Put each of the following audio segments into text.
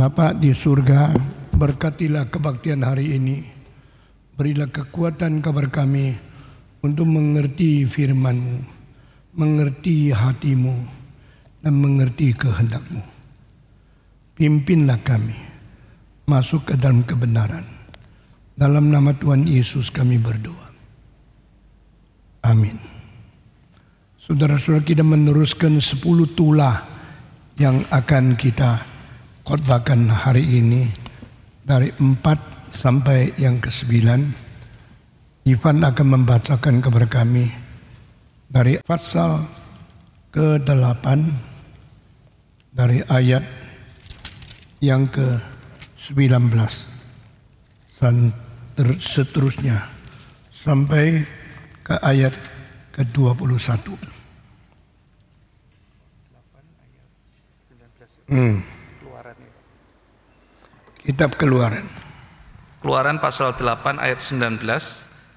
Bapa di surga, berkatilah kebaktian hari ini. Berilah kekuatan kepada kami untuk mengerti firman-Mu, mengerti hati-Mu, dan mengerti kehendak-Mu. Pimpinlah kami masuk ke dalam kebenaran. Dalam nama Tuhan Yesus kami berdoa. Amin. Saudara-saudara, kita meneruskan 10 tulah yang akan kita khotbahkan hari ini dari 4 sampai yang ke-9. Ivan akan membacakan kepada kami dari pasal ke-8 dari ayat yang ke-19 dan seterusnya sampai ke ayat ke-21. Kitab Keluaran. Keluaran pasal 8 ayat 19.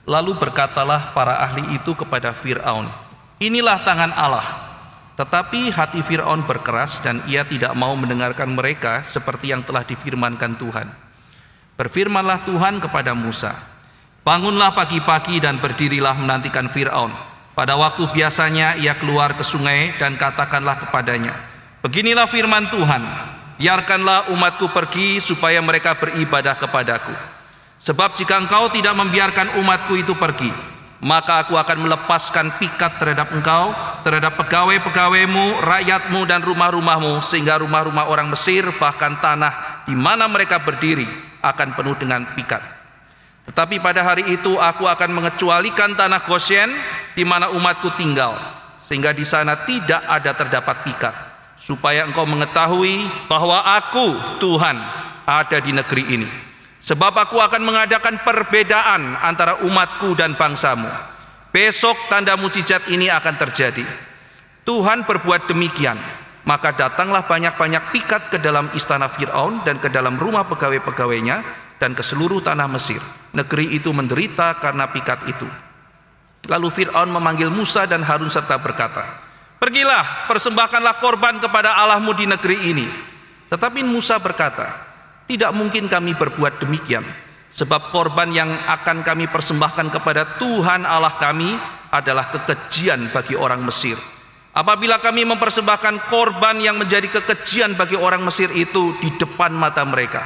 Lalu berkatalah para ahli itu kepada Fir'aun, inilah tangan Allah. Tetapi hati Fir'aun berkeras dan ia tidak mau mendengarkan mereka seperti yang telah difirmankan Tuhan. Berfirmanlah Tuhan kepada Musa, bangunlah pagi-pagi dan berdirilah menantikan Fir'aun. Pada waktu biasanya ia keluar ke sungai dan katakanlah kepadanya, beginilah firman Tuhan, biarkanlah umatku pergi supaya mereka beribadah kepadaku. Sebab jika engkau tidak membiarkan umatku itu pergi, maka aku akan melepaskan pikat terhadap engkau, terhadap pegawai-pegawaimu, rakyatmu dan rumah-rumahmu, sehingga rumah-rumah orang Mesir bahkan tanah di mana mereka berdiri akan penuh dengan pikat. Tetapi pada hari itu aku akan mengecualikan tanah Goshen di mana umatku tinggal, sehingga di sana tidak ada terdapat pikat, supaya engkau mengetahui bahwa aku Tuhan ada di negeri ini. Sebab aku akan mengadakan perbedaan antara umatku dan bangsamu. Besok tanda mukjizat ini akan terjadi. Tuhan berbuat demikian, maka datanglah banyak-banyak pikat ke dalam istana Fir'aun dan ke dalam rumah pegawai-pegawainya dan ke seluruh tanah Mesir. Negeri itu menderita karena pikat itu. Lalu Fir'aun memanggil Musa dan Harun serta berkata, pergilah, persembahkanlah korban kepada Allahmu di negeri ini. Tetapi Musa berkata, tidak mungkin kami berbuat demikian, sebab korban yang akan kami persembahkan kepada Tuhan Allah kami adalah kekejian bagi orang Mesir. Apabila kami mempersembahkan korban yang menjadi kekejian bagi orang Mesir itu di depan mata mereka,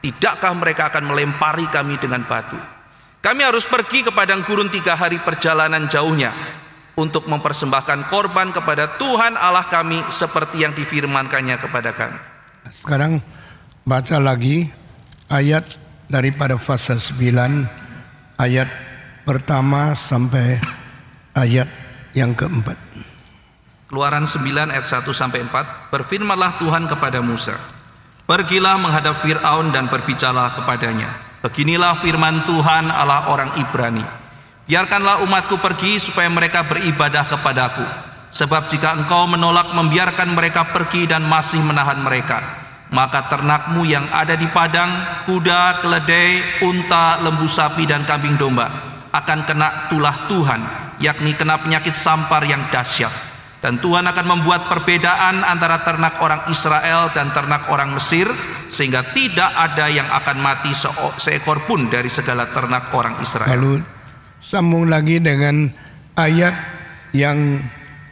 tidakkah mereka akan melempari kami dengan batu? Kami harus pergi ke padang gurun 3 hari perjalanan jauhnya untuk mempersembahkan korban kepada Tuhan Allah kami seperti yang difirmankannya kepada kami. Sekarang baca lagi ayat daripada pasal 9 ayat pertama sampai ayat yang ke-4. Keluaran 9 ayat 1 sampai 4. Berfirmanlah Tuhan kepada Musa, pergilah menghadap Fir'aun dan berbicaralah kepadanya, beginilah firman Tuhan Allah orang Ibrani, biarkanlah umatku pergi supaya mereka beribadah kepadaku. Sebab jika engkau menolak membiarkan mereka pergi dan masih menahan mereka, maka ternakmu yang ada di padang, kuda, keledai, unta, lembu sapi dan kambing domba akan kena tulah Tuhan, yakni kena penyakit sampar yang dahsyat. Dan Tuhan akan membuat perbedaan antara ternak orang Israel dan ternak orang Mesir, sehingga tidak ada yang akan mati seekor pun dari segala ternak orang Israel. Lalu sambung lagi dengan ayat yang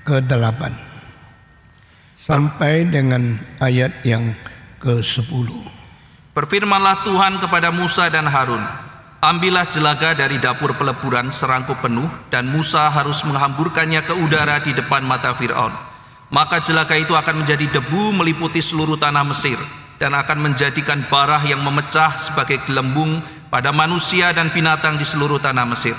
ke-8 sampai dengan ayat yang ke-10. Berfirmanlah Tuhan kepada Musa dan Harun, ambillah jelaga dari dapur peleburan serangkup penuh, dan Musa harus menghamburkannya ke udara di depan mata Fir'aun. Maka jelaga itu akan menjadi debu meliputi seluruh tanah Mesir, dan akan menjadikan barah yang memecah sebagai gelembung pada manusia dan binatang di seluruh tanah Mesir.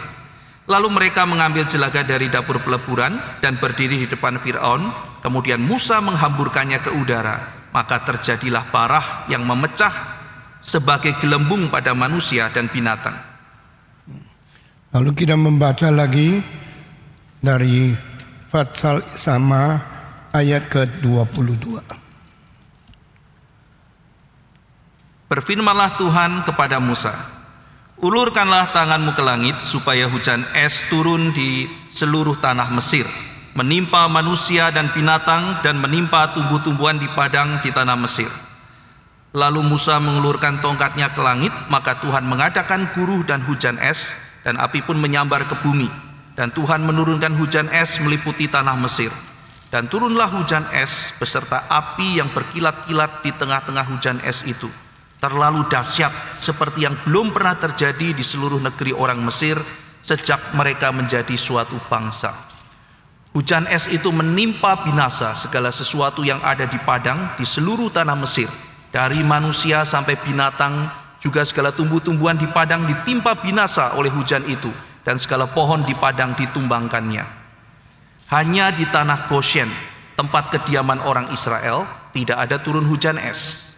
Lalu mereka mengambil jelaga dari dapur peleburan dan berdiri di depan Fir'aun. Kemudian Musa menghamburkannya ke udara, maka terjadilah barah yang memecah sebagai gelembung pada manusia dan binatang. Lalu kita membaca lagi dari pasal sama ayat ke-22. Berfirmanlah Tuhan kepada Musa, ulurkanlah tanganmu ke langit supaya hujan es turun di seluruh tanah Mesir, menimpa manusia dan binatang dan menimpa tumbuh-tumbuhan di padang di tanah Mesir. Lalu Musa mengulurkan tongkatnya ke langit, maka Tuhan mengadakan guruh dan hujan es, dan api pun menyambar ke bumi. Dan Tuhan menurunkan hujan es meliputi tanah Mesir. Dan turunlah hujan es beserta api yang berkilat-kilat di tengah-tengah hujan es itu. Terlalu dahsyat, seperti yang belum pernah terjadi di seluruh negeri orang Mesir sejak mereka menjadi suatu bangsa. Hujan es itu menimpa binasa segala sesuatu yang ada di padang di seluruh tanah Mesir. Dari manusia sampai binatang, juga segala tumbuh-tumbuhan di padang ditimpa binasa oleh hujan itu, dan segala pohon di padang ditumbangkannya. Hanya di tanah Goshen, tempat kediaman orang Israel, tidak ada turun hujan es.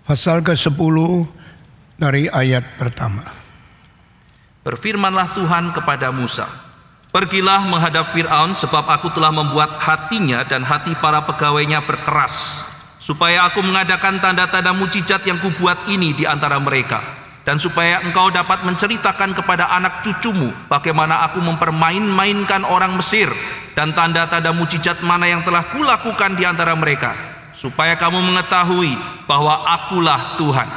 Pasal ke-10 dari ayat pertama. Berfirmanlah Tuhan kepada Musa, "Pergilah menghadap Fir'aun, sebab aku telah membuat hatinya dan hati para pegawainya berkeras, supaya aku mengadakan tanda-tanda mujizat yang kubuat ini di antara mereka, dan supaya engkau dapat menceritakan kepada anak cucumu bagaimana aku mempermain-mainkan orang Mesir, dan tanda-tanda mujizat mana yang telah kulakukan di antara mereka, supaya kamu mengetahui bahwa akulah Tuhan."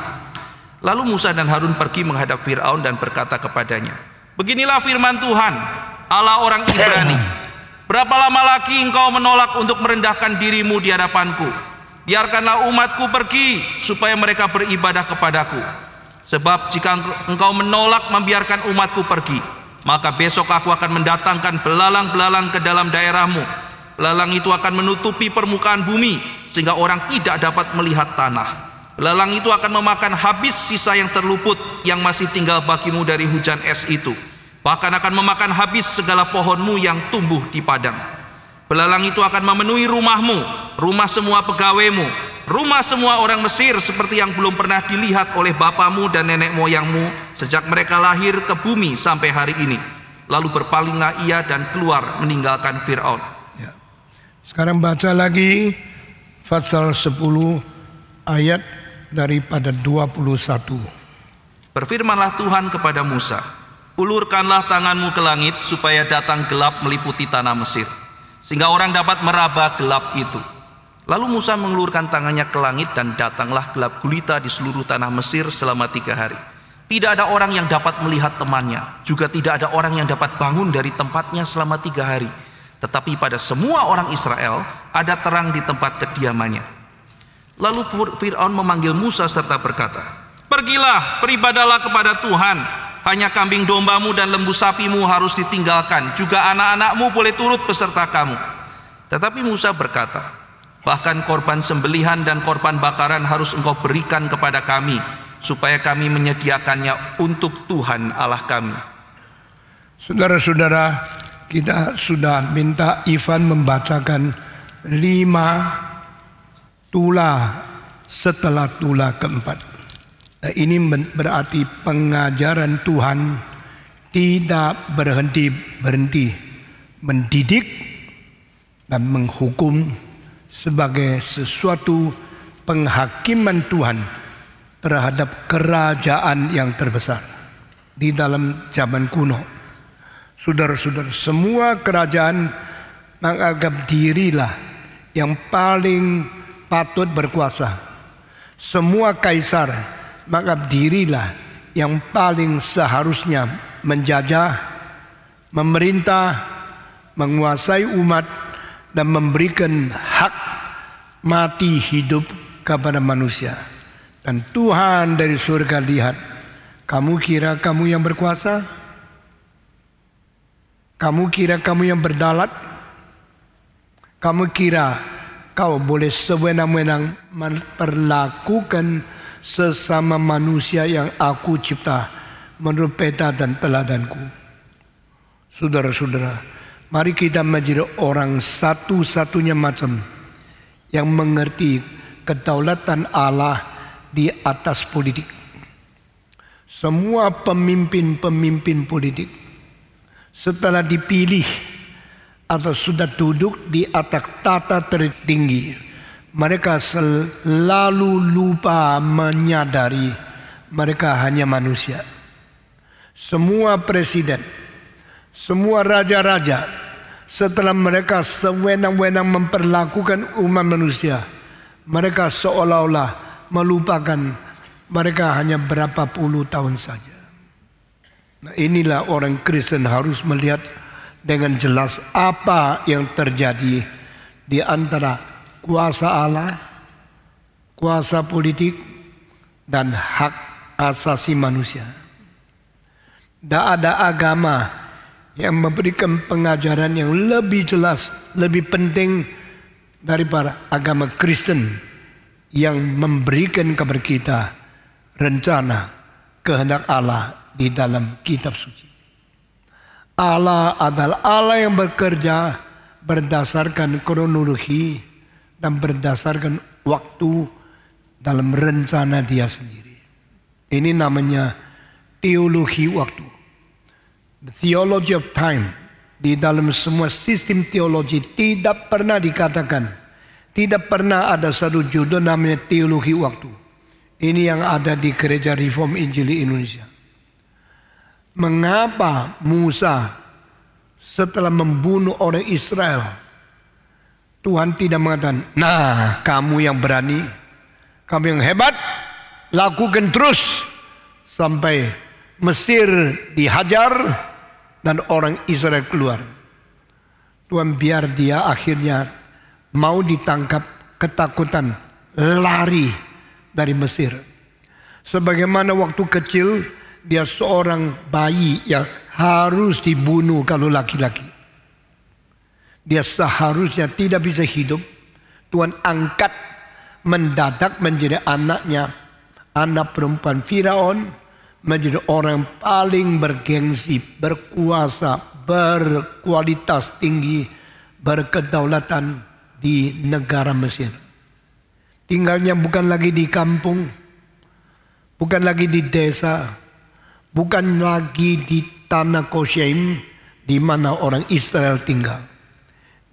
Lalu Musa dan Harun pergi menghadap Fir'aun dan berkata kepadanya, "Beginilah firman Tuhan, Allah orang Ibrani, berapa lama lagi engkau menolak untuk merendahkan dirimu di hadapanku? Biarkanlah umatku pergi, supaya mereka beribadah kepadaku. Sebab jika engkau menolak membiarkan umatku pergi, maka besok aku akan mendatangkan belalang-belalang ke dalam daerahmu. Belalang itu akan menutupi permukaan bumi, sehingga orang tidak dapat melihat tanah. Belalang itu akan memakan habis sisa yang terluput yang masih tinggal bagimu dari hujan es itu. Bahkan akan memakan habis segala pohonmu yang tumbuh di padang. Belalang itu akan memenuhi rumahmu, rumah semua pegawaimu, rumah semua orang Mesir, seperti yang belum pernah dilihat oleh bapamu dan nenek moyangmu sejak mereka lahir ke bumi sampai hari ini." Lalu berpalinglah ia dan keluar meninggalkan Fir'aun. Ya. Sekarang baca lagi pasal 10 ayat daripada 21. Berfirmanlah Tuhan kepada Musa, "Ulurkanlah tanganmu ke langit, supaya datang gelap meliputi tanah Mesir, sehingga orang dapat meraba gelap itu." Lalu Musa mengulurkan tangannya ke langit, dan datanglah gelap gulita di seluruh tanah Mesir selama 3 hari. Tidak ada orang yang dapat melihat temannya, juga tidak ada orang yang dapat bangun dari tempatnya selama 3 hari. Tetapi pada semua orang Israel ada terang di tempat kediamannya. Lalu Fir'aun memanggil Musa serta berkata, "Pergilah, beribadahlah kepada Tuhan. Hanya kambing dombamu dan lembu sapimu harus ditinggalkan, juga anak-anakmu boleh turut beserta kamu." Tetapi Musa berkata, "Bahkan korban sembelihan dan korban bakaran harus engkau berikan kepada kami, supaya kami menyediakannya untuk Tuhan Allah kami." Saudara-saudara, kita sudah minta Ivan membacakan 5 tula setelah tula keempat. Ini berarti pengajaran Tuhan tidak berhenti mendidik dan menghukum sebagai sesuatu penghakiman Tuhan terhadap kerajaan yang terbesar di dalam zaman kuno. Saudara-saudara, semua kerajaan menganggap dirilah yang paling patut berkuasa. Semua kaisar menganggap dirilah yang paling seharusnya menjajah, memerintah, menguasai umat, dan memberikan hak mati hidup kepada manusia. Dan Tuhan dari surga lihat, kamu kira kamu yang berkuasa? Kamu kira kamu yang berdaulat? Kamu kira kau boleh sewenang-wenang memperlakukan sesama manusia yang aku cipta menurut peta dan teladanku? Saudara-saudara, mari kita menjadi orang satu-satunya macam yang mengerti kedaulatan Allah di atas politik. Semua pemimpin-pemimpin politik setelah dipilih atau sudah duduk di atas tata tertinggi, mereka selalu lupa menyadari mereka hanya manusia. Semua presiden, semua raja-raja, setelah mereka sewenang-wenang memperlakukan umat manusia, mereka seolah-olah melupakan mereka hanya berapa puluh tahun saja. Nah, inilah orang Kristen harus melihat dengan jelas apa yang terjadi di antara kuasa Allah, kuasa politik, dan hak asasi manusia. Tidak ada agama yang memberikan pengajaran yang lebih jelas, lebih penting daripada agama Kristen yang memberikan kepada kita rencana kehendak Allah di dalam kitab suci. Allah adalah Allah yang bekerja berdasarkan kronologi dan berdasarkan waktu dalam rencana Dia sendiri. Ini namanya teologi waktu. The theology of time. Di dalam semua sistem teologi tidak pernah dikatakan, tidak pernah ada satu judul namanya teologi waktu. Ini yang ada di Gereja Reform Injili Indonesia. Mengapa Musa setelah membunuh orang Israel, Tuhan tidak mengatakan, nah kamu yang berani, kamu yang hebat, lakukan terus sampai Mesir dihajar dan orang Israel keluar. Tuhan biar dia akhirnya mau ditangkap, ketakutan, lari dari Mesir. Sebagaimana waktu kecil dia seorang bayi yang harus dibunuh kalau laki-laki. Dia seharusnya tidak bisa hidup. Tuhan angkat mendadak menjadi anaknya, anak perempuan Firaun, menjadi orang paling bergengsi, berkuasa, berkualitas tinggi, berkedaulatan di negara Mesir. Tinggalnya bukan lagi di kampung, bukan lagi di desa, bukan lagi di tanah Goshen di mana orang Israel tinggal.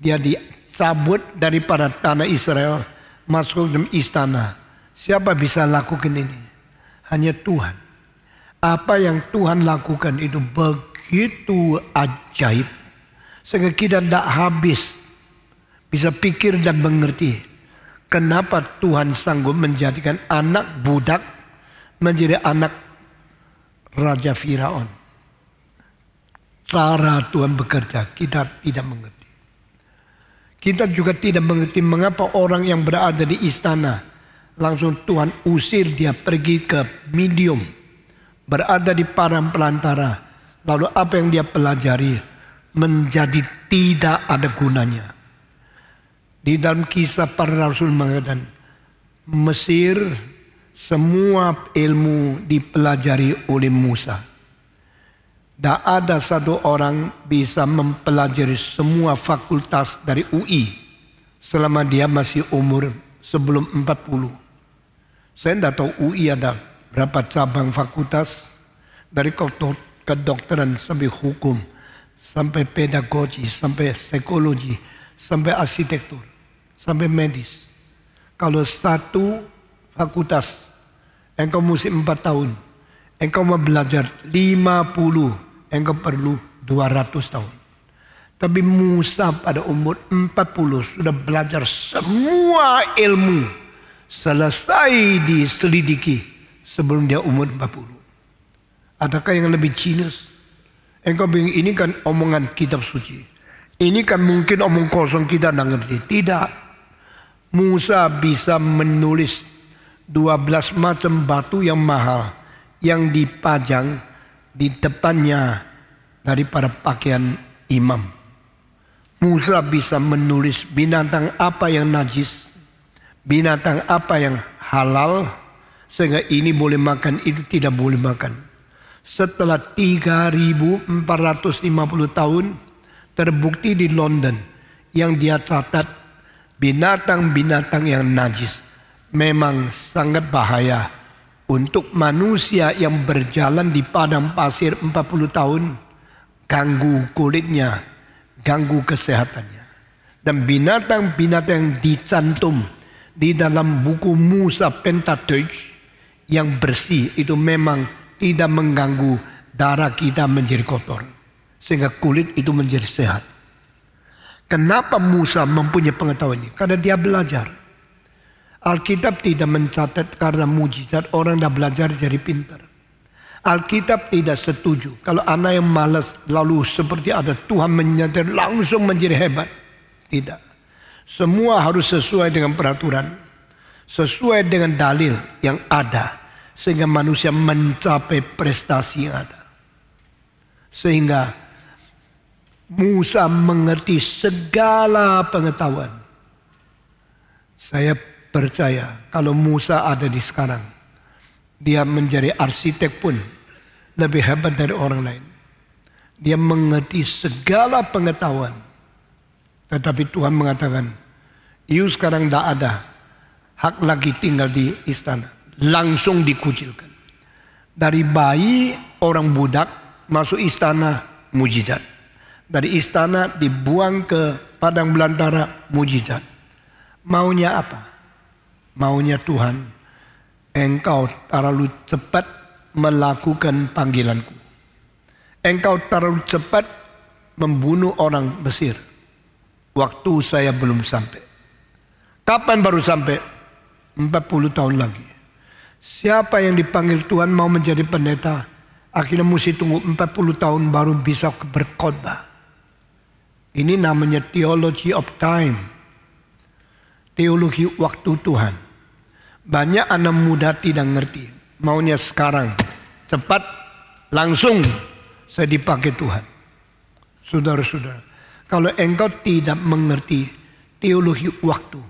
Dia dicabut daripada tanah Israel, masuk dalam istana. Siapa bisa lakukan ini? Hanya Tuhan. Apa yang Tuhan lakukan itu begitu ajaib, sehingga kita tidak habis bisa pikir dan mengerti kenapa Tuhan sanggup menjadikan anak budak menjadi anak Raja Firaun. Cara Tuhan bekerja kita tidak mengerti. Kita juga tidak mengerti mengapa orang yang berada di istana langsung Tuhan usir dia pergi ke medium, berada di padang pelantara. Lalu apa yang dia pelajari menjadi tidak ada gunanya. Di dalam Kisah Para Rasul mengatakan, Mesir semua ilmu dipelajari oleh Musa. Tak ada satu orang bisa mempelajari semua fakultas dari UI selama dia masih umur sebelum 40. Saya tidak tahu UI ada berapa cabang fakultas, dari kedokteran sampai hukum, sampai pedagogi, sampai psikologi, sampai arsitektur, sampai medis. Kalau satu fakultas engkau mesti 4 tahun, engkau mau belajar 50, engkau perlu 200 tahun. Tapi Musa pada umur 40 sudah belajar semua ilmu, selesai diselidiki sebelum dia umur 40. Adakah yang lebih cinus? Engkau bilang ini kan omongan kitab suci, ini kan mungkin omong kosong, kita tidak ngerti. Tidak. Musa bisa menulis 12 macam batu yang mahal yang dipajang di depannya daripada pakaian imam. Musa bisa menulis binatang apa yang najis, binatang apa yang halal, sehingga ini boleh makan, itu tidak boleh makan. Setelah 3.450 tahun terbukti di London yang dia catat binatang-binatang yang najis memang sangat bahaya untuk manusia yang berjalan di padang pasir 40 tahun, ganggu kulitnya, ganggu kesehatannya. Dan binatang-binatang yang dicantum di dalam buku Musa Pentateuch yang bersih itu memang tidak mengganggu darah kita menjadi kotor, sehingga kulit itu menjadi sehat. Kenapa Musa mempunyai pengetahuan ini? Karena dia belajar. Alkitab tidak mencatat karena mujizat orang dah belajar jadi pintar. Alkitab tidak setuju kalau anak yang malas lalu seperti ada Tuhan menyadar langsung menjadi hebat. Tidak. Semua harus sesuai dengan peraturan, sesuai dengan dalil yang ada, sehingga manusia mencapai prestasi yang ada. Sehingga Musa mengerti segala pengetahuan. Saya percaya kalau Musa ada di sekarang, dia menjadi arsitek pun lebih hebat dari orang lain. Dia mengerti segala pengetahuan. Tetapi Tuhan mengatakan, you sekarang tidak ada hak lagi tinggal di istana. Langsung dikucilkan. Dari bayi orang budak masuk istana, mujizat. Dari istana dibuang ke padang belantara, mujizat. Maunya apa? Maunya Tuhan, engkau terlalu cepat melakukan panggilanku. Engkau terlalu cepat membunuh orang Mesir. Waktu saya belum sampai. Kapan baru sampai? 40 tahun lagi. Siapa yang dipanggil Tuhan mau menjadi pendeta, akhirnya mesti tunggu 40 tahun baru bisa berkhotbah. Ini namanya theology of time. Teologi waktu Tuhan. Banyak anak muda tidak ngerti. Maunya sekarang. Cepat, langsung saya dipakai Tuhan. Saudara-saudara, kalau engkau tidak mengerti teologi waktu,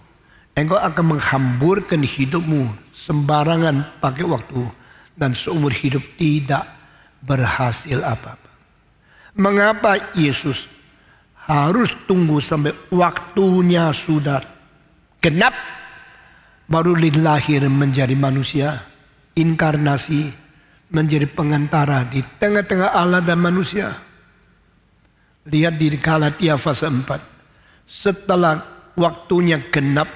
engkau akan menghamburkan hidupmu sembarangan pakai waktu dan seumur hidup tidak berhasil apa-apa. Mengapa Yesus harus tunggu sampai waktunya sudah genap baru lahir menjadi manusia, inkarnasi, menjadi pengantara di tengah-tengah Allah dan manusia? Lihat di Galatia pasal 4. Setelah waktunya genap,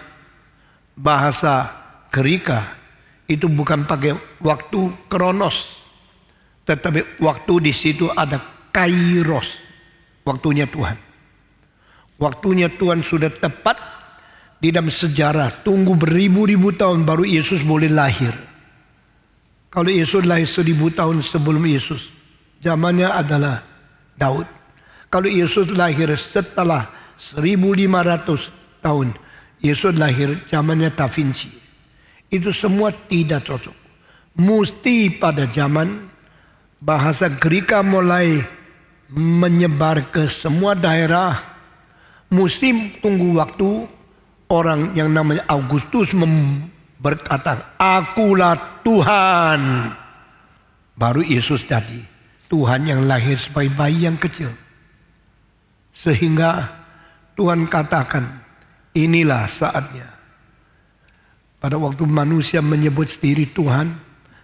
bahasa Greka itu bukan pakai waktu kronos, tetapi waktu di situ ada kairos, waktunya Tuhan. Waktunya Tuhan sudah tepat di dalam sejarah. Tunggu beribu-ribu tahun baru Yesus boleh lahir. Kalau Yesus lahir 1000 tahun sebelum Yesus, zamannya adalah Daud. Kalau Yesus lahir setelah 1500 tahun, Yesus lahir zamannya Da Vinci. Itu semua tidak cocok. Mesti pada zaman bahasa Greka mulai menyebar ke semua daerah, mesti tunggu waktu orang yang namanya Augustus berkata, akulah Tuhan. Baru Yesus jadi Tuhan yang lahir sebagai bayi yang kecil. Sehingga Tuhan katakan, inilah saatnya. Pada waktu manusia menyebut sendiri Tuhan,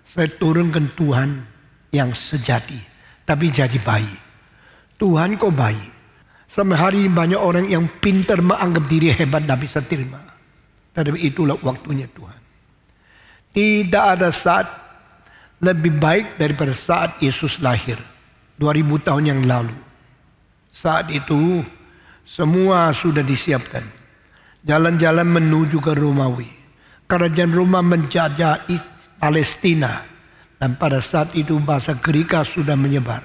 saya turunkan Tuhan yang sejati, tapi jadi bayi. Tuhan kok bayi? Sampai hari ini banyak orang yang pintar menganggap diri hebat dan bisa terima. Tetapi itulah waktunya Tuhan. Tidak ada saat lebih baik daripada saat Yesus lahir 2000 tahun yang lalu. Saat itu semua sudah disiapkan. Jalan-jalan menuju ke Romawi. Kerajaan Roma menjajah Palestina. Dan pada saat itu bahasa Greka sudah menyebar.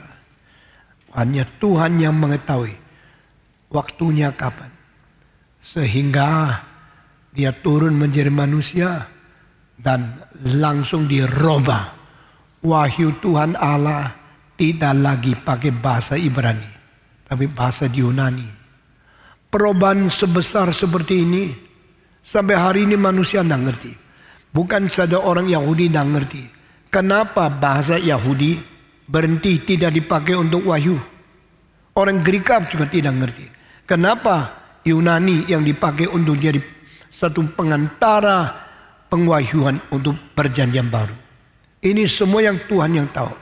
Hanya Tuhan yang mengetahui waktunya kapan. Sehingga dia turun menjadi manusia dan langsung dirubah. Wahyu Tuhan Allah tidak lagi pakai bahasa Ibrani, tapi bahasa Yunani. Perubahan sebesar seperti ini sampai hari ini manusia tidak ngerti. Bukan saja orang Yahudi tidak ngerti. Kenapa bahasa Yahudi berhenti tidak dipakai untuk wahyu? Orang Greka juga tidak ngerti. Kenapa Yunani yang dipakai untuk jadi satu pengantara pengwahyuan untuk perjanjian baru? Ini semua yang Tuhan yang tahu.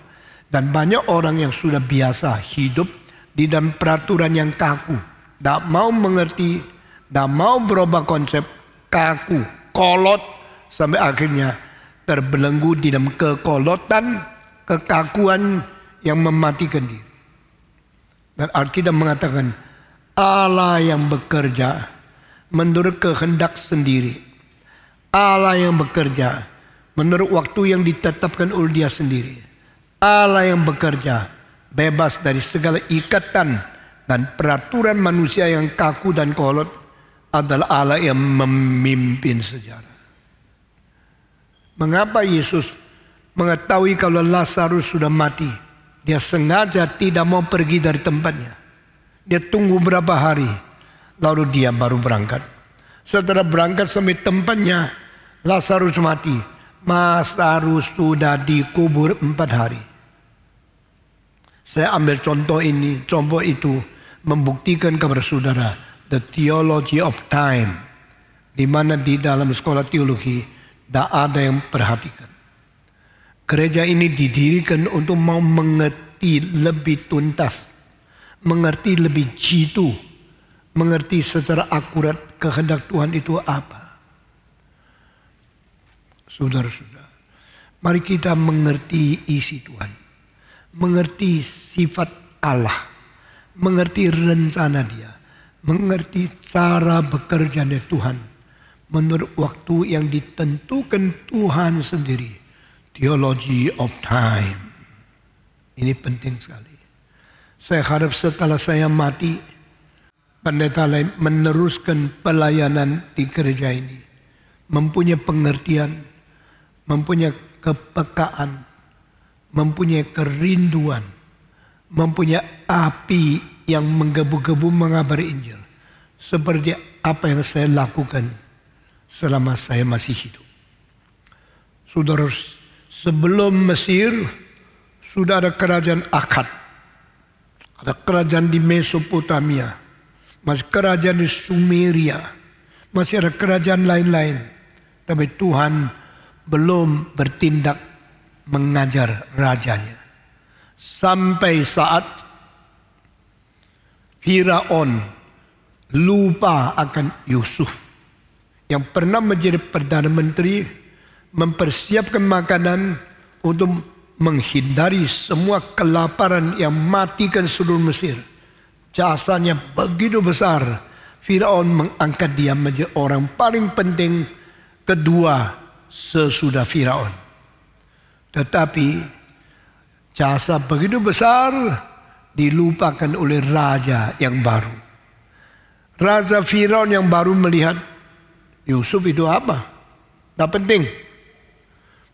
Dan banyak orang yang sudah biasa hidup di dalam peraturan yang kaku, tidak mau mengerti, tidak mau berubah konsep, kaku, kolot, sampai akhirnya terbelenggu di dalam kekolotan, kekakuan yang mematikan diri. Dan Alkitab mengatakan Allah yang bekerja menurut kehendak sendiri. Allah yang bekerja menurut waktu yang ditetapkan oleh Dia sendiri. Allah yang bekerja bebas dari segala ikatan dan peraturan manusia yang kaku dan kolot adalah Allah yang memimpin sejarah. Mengapa Yesus mengetahui kalau Lazarus sudah mati? Dia sengaja tidak mau pergi dari tempatnya. Dia tunggu berapa hari, lalu dia baru berangkat. Setelah berangkat sampai tempatnya, Lazarus mati. Lazarus sudah dikubur 4 hari. Saya ambil contoh ini, contoh itu membuktikan kepada saudara the theology of time, di mana di dalam sekolah teologi tidak ada yang perhatikan. Gereja ini didirikan untuk mau mengerti lebih tuntas, mengerti lebih jitu, mengerti secara akurat kehendak Tuhan itu apa. Saudara-saudara, mari kita mengerti isi Tuhan, mengerti sifat Allah, mengerti rencana Dia, mengerti cara bekerjanya Tuhan menurut waktu yang ditentukan Tuhan sendiri. Theology of time. Ini penting sekali. Saya harap setelah saya mati, pendeta lain meneruskan pelayanan di gereja ini, mempunyai pengertian, mempunyai kepekaan, mempunyai kerinduan, mempunyai api yang menggebu-gebu mengabari Injil, seperti apa yang saya lakukan selama saya masih hidup. Saudara, sebelum Mesir sudah ada kerajaan Akkad, ada kerajaan di Mesopotamia, masih kerajaan di Sumeria, masih ada kerajaan lain-lain. Tapi Tuhan belum bertindak mengajar rajanya. Sampai saat Firaun lupa akan Yusuf yang pernah menjadi Perdana Menteri, mempersiapkan makanan untuk menghindari semua kelaparan yang matikan seluruh Mesir. Jasanya begitu besar, Firaun mengangkat dia menjadi orang paling penting kedua sesudah Firaun. Tetapi jasa begitu besar dilupakan oleh raja yang baru. Raja Firaun yang baru melihat Yusuf itu apa? Tidak penting.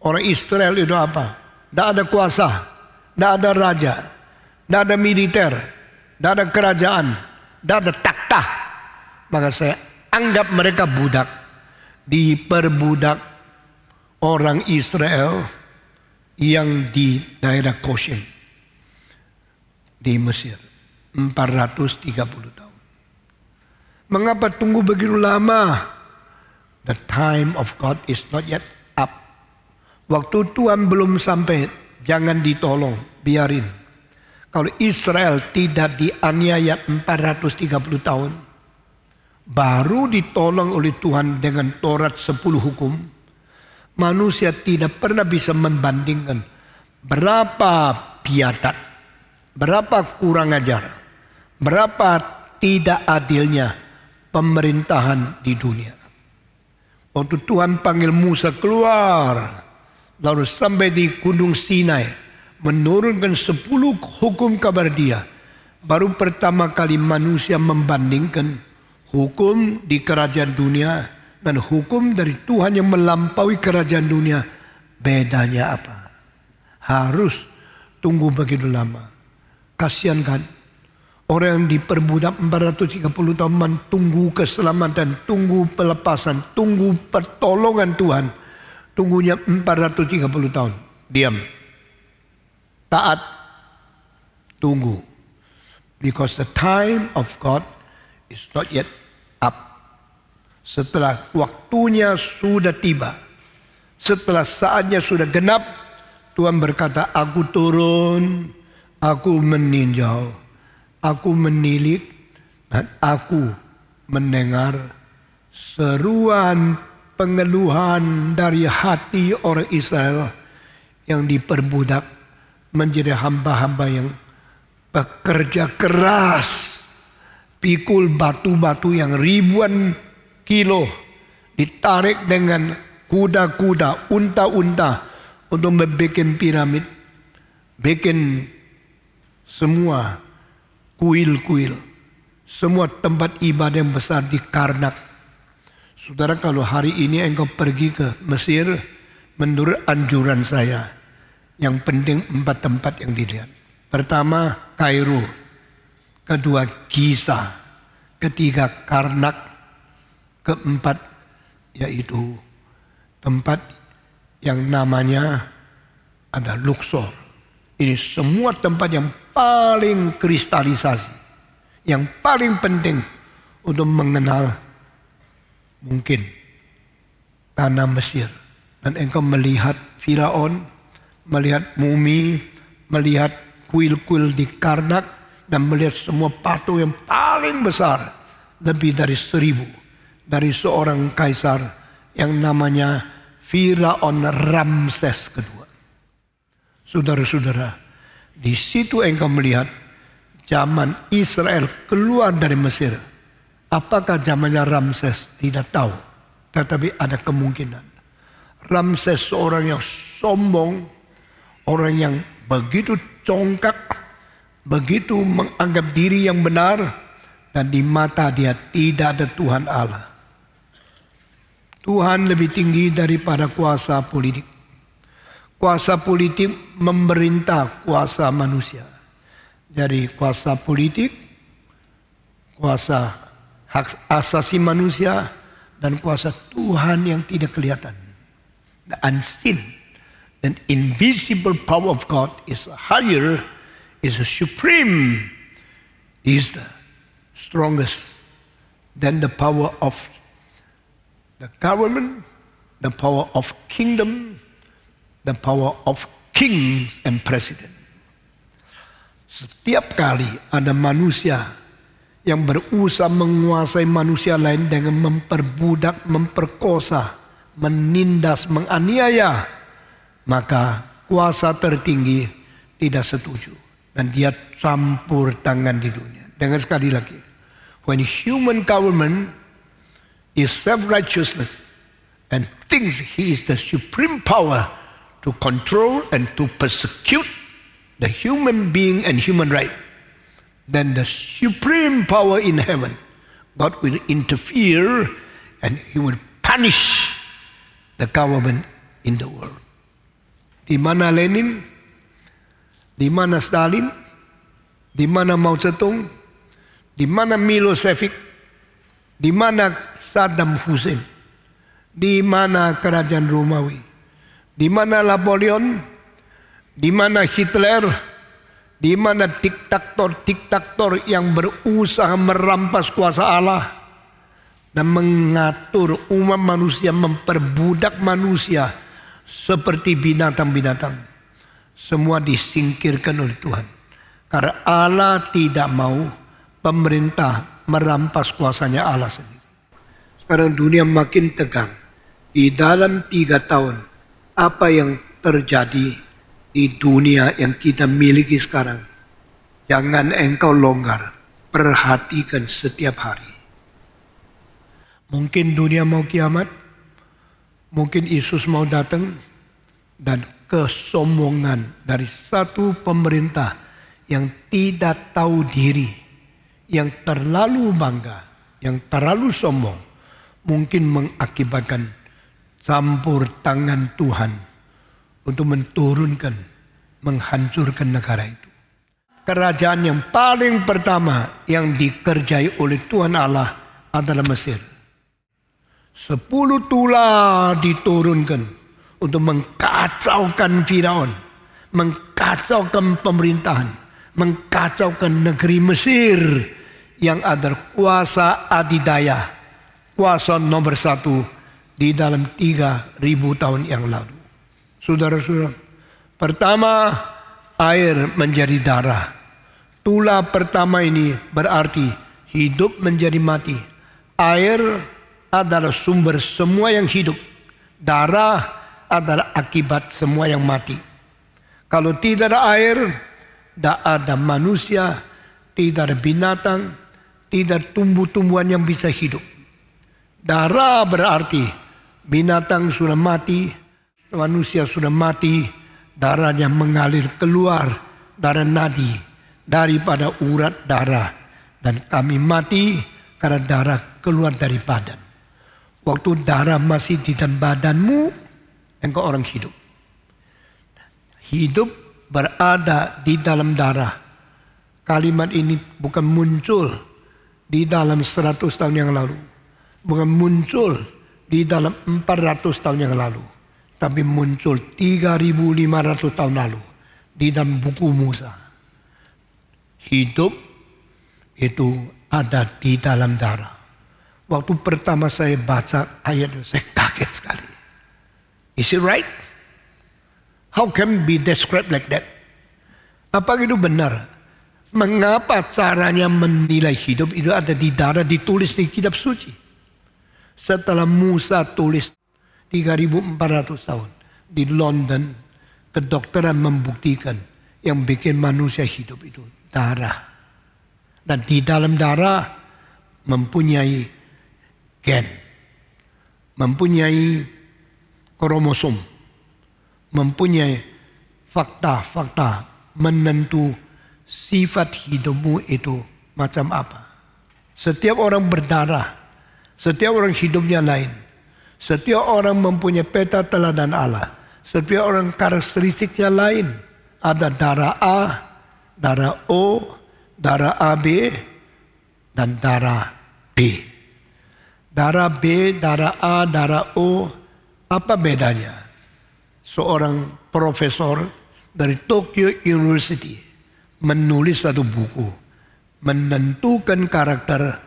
Orang Israel itu apa? Tidak ada kuasa, tidak ada raja, tidak ada militer, tidak ada kerajaan, tidak ada takhta. Maka saya anggap mereka budak, diperbudak orang Israel yang di daerah Goshen di Mesir 430 tahun. Mengapa tunggu begitu lama? The time of God is not yet up. Waktu Tuhan belum sampai, jangan ditolong, biarin. Kalau Israel tidak dianiaya 430 tahun, baru ditolong oleh Tuhan dengan Taurat 10 hukum, manusia tidak pernah bisa membandingkan berapa biadab, berapa kurang ajar, berapa tidak adilnya pemerintahan di dunia. Waktu Tuhan panggil Musa keluar, lalu sampai di Gunung Sinai, menurunkan 10 hukum kepada dia, baru pertama kali manusia membandingkan hukum di kerajaan dunia dan hukum dari Tuhan yang melampaui kerajaan dunia. Bedanya apa? Harus tunggu begitu lama. Kasihan kan? Orang yang diperbudak 430 tahun, tunggu keselamatan, tunggu pelepasan, tunggu pertolongan Tuhan. Tunggunya 430 tahun. Diam. Taat. Tunggu. Because the time of God is not yet up. Setelah waktunya sudah tiba, setelah saatnya sudah genap, Tuhan berkata, aku turun, aku meninjau, aku menilik, dan aku mendengar seruan pengeluhan dari hati orang Israel yang diperbudak menjadi hamba-hamba yang bekerja keras, pikul batu-batu yang ribuan kilo, ditarik dengan kuda-kuda, unta-unta untuk membuat piramid, bikin semua kuil-kuil, semua tempat ibadah yang besar di Karnak. Saudara, kalau hari ini engkau pergi ke Mesir, menurut anjuran saya, yang penting 4 tempat yang dilihat. Pertama, Kairo. Kedua, Giza. Ketiga, Karnak. Keempat, yaitu tempat yang namanya ada Luxor. Ini semua tempat yang paling kristalisasi, yang paling penting untuk mengenal mungkin tanah Mesir. Dan engkau melihat Firaun, melihat mumi, melihat kuil-kuil di Karnak, dan melihat semua patung yang paling besar, lebih dari 1000, dari seorang kaisar yang namanya Firaun Ramses kedua. Saudara-saudara, di situ engkau melihat zaman Israel keluar dari Mesir. Apakah zamannya Ramses? Tidak tahu. Tetapi ada kemungkinan. Ramses seorang yang sombong, orang yang begitu congkak, begitu menganggap diri yang benar, dan di mata dia tidak ada Tuhan Allah. Tuhan lebih tinggi daripada kuasa politik. Kuasa politik memerintah kuasa manusia. Jadi kuasa politik, kuasa hak asasi manusia, dan kuasa Tuhan yang tidak kelihatan. The unseen and invisible power of God is higher, is supreme, is the strongest than the power of the government, the power of kingdom, the power of kings and president. Setiap kali ada manusia yang berusaha menguasai manusia lain dengan memperbudak, memperkosa, menindas, menganiaya, maka kuasa tertinggi tidak setuju dan dia campur tangan di dunia. Dengar sekali lagi, when human government is self-righteousness and thinks he is the supreme power to control and to persecute the human being and human right, then the supreme power in heaven, God will interfere and he will punish the government in the world. Di mana Lenin, di mana Stalin, di mana Mao Zedong, di mana Milosevic, di mana Saddam Hussein, di mana kerajaan Romawi, di mana Napoleon, di mana Hitler, di mana diktator-diktator yang berusaha merampas kuasa Allah dan mengatur umat manusia, memperbudak manusia seperti binatang-binatang. Semua disingkirkan oleh Tuhan. Karena Allah tidak mau pemerintah merampas kuasanya Allah sendiri. Sekarang dunia makin tegang. Di dalam 3 tahun, apa yang terjadi di dunia yang kita miliki sekarang, jangan engkau longgar. Perhatikan setiap hari. Mungkin dunia mau kiamat, mungkin Yesus mau datang, dan kesombongan dari satu pemerintah yang tidak tahu diri, yang terlalu bangga, yang terlalu sombong, mungkin mengakibatkan campur tangan Tuhan untuk menurunkan, menghancurkan negara itu. Kerajaan yang paling pertama yang dikerjai oleh Tuhan Allah adalah Mesir. 10 tula diturunkan untuk mengkacaukan Firaun, mengkacaukan pemerintahan, mengkacaukan negeri Mesir yang ada kuasa adidaya, kuasa nomor 1 di dalam 3.000 tahun yang lalu. Saudara-saudara, pertama air menjadi darah. Tula pertama ini berarti hidup menjadi mati. Air adalah sumber semua yang hidup. Darah adalah akibat semua yang mati. Kalau tidak ada air, tidak ada manusia, tidak ada binatang, tidak tumbuh-tumbuhan yang bisa hidup. Darah berarti binatang sudah mati, manusia sudah mati, darahnya mengalir keluar darah nadi daripada urat darah, dan kami mati karena darah keluar dari badan. Waktu darah masih di dalam badanmu, engkau orang hidup. Hidup berada di dalam darah. Kalimat ini bukan muncul di dalam 100 tahun yang lalu, bukan muncul di dalam 400 tahun yang lalu, tapi muncul 3.500 tahun lalu di dalam buku Musa. Hidup itu ada di dalam darah. Waktu pertama saya baca ayat itu, saya kaget sekali. Is it right? How can be described like that? Apa itu benar? Mengapa caranya menilai hidup itu ada di darah, ditulis di kitab suci? Setelah Musa tulis 3.400 tahun di London, kedokteran membuktikan yang bikin manusia hidup itu darah. Dan di dalam darah mempunyai gen, mempunyai kromosom, mempunyai fakta-fakta menentu sifat hidupmu itu macam apa. Setiap orang berdarah, setiap orang hidupnya lain. Setiap orang mempunyai peta teladan Allah. Setiap orang karakteristiknya lain. Ada darah A, darah O, darah AB, dan darah B. Darah B, darah A, darah O, apa bedanya? Seorang profesor dari Tokyo University menulis satu buku, menentukan karakter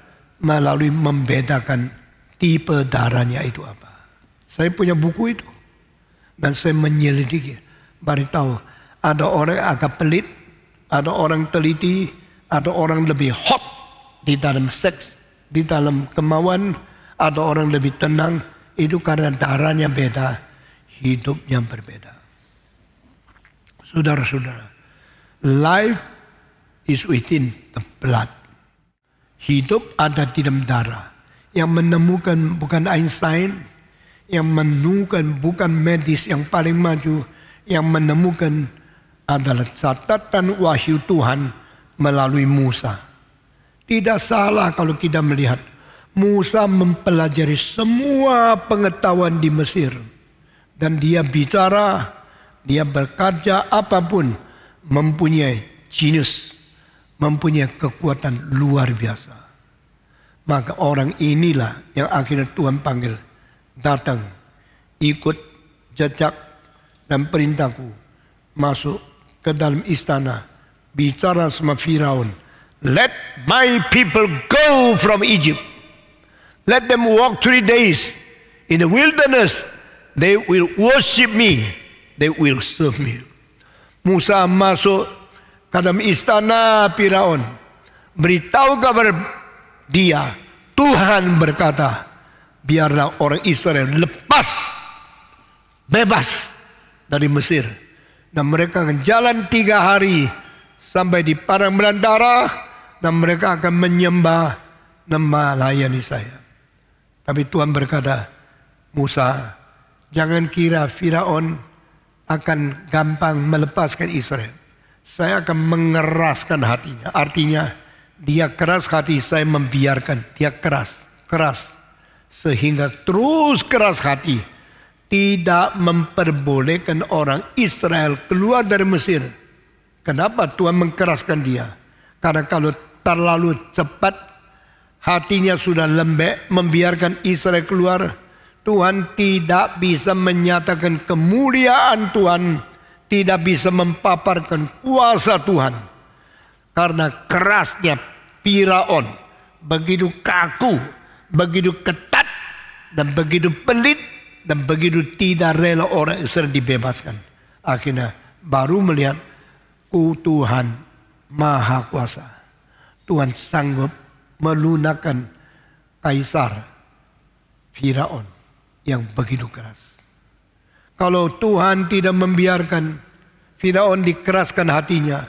melalui membedakan tipe darahnya itu apa. Saya punya buku itu dan saya menyelidiki, baru tahu ada orang agak pelit, ada orang teliti, ada orang lebih hot di dalam seks, di dalam kemauan, ada orang lebih tenang. Itu karena darahnya beda, hidupnya berbeda. Saudara-saudara, life is within the blood. Hidup ada di dalam darah. Yang menemukan bukan Einstein, yang menemukan bukan medis yang paling maju, yang menemukan adalah catatan wahyu Tuhan melalui Musa. Tidak salah kalau kita melihat Musa mempelajari semua pengetahuan di Mesir, dan dia bicara, dia berkarya apapun, mempunyai genius, mempunyai kekuatan luar biasa. Maka orang inilah yang akhirnya Tuhan panggil, datang, ikut jejak dan perintahku, masuk ke dalam istana, bicara sama Firaun, let my people go from Egypt. Let them walk 3 days in the wilderness. They will worship me. They will serve me. Musa masuk ke dalam istana Firaun, beritahu kabar dia, Tuhan berkata, biarlah orang Israel lepas, bebas dari Mesir. Dan mereka akan jalan 3 hari sampai di padang belantara, dan mereka akan menyembah dan melayani saya. Tapi Tuhan berkata, Musa, jangan kira Firaun akan gampang melepaskan Israel. Saya akan mengeraskan hatinya. Artinya, dia keras hati, saya membiarkan. Dia keras. Sehingga terus keras hati. Tidak memperbolehkan orang Israel keluar dari Mesir. Kenapa Tuhan mengkeraskan dia? Karena kalau terlalu cepat, hatinya sudah lembek, membiarkan Israel keluar, Tuhan tidak bisa menyatakan kemuliaan Tuhan, tidak bisa mempaparkan kuasa Tuhan. Karena kerasnya Firaun, begitu kaku, begitu ketat, dan begitu pelit, dan begitu tidak rela orang Israel dibebaskan. Akhirnya baru melihat Tuhan Maha Kuasa. Tuhan sanggup melunakkan Kaisar Firaun yang begitu keras. Kalau Tuhan tidak membiarkan Firaun dikeraskan hatinya,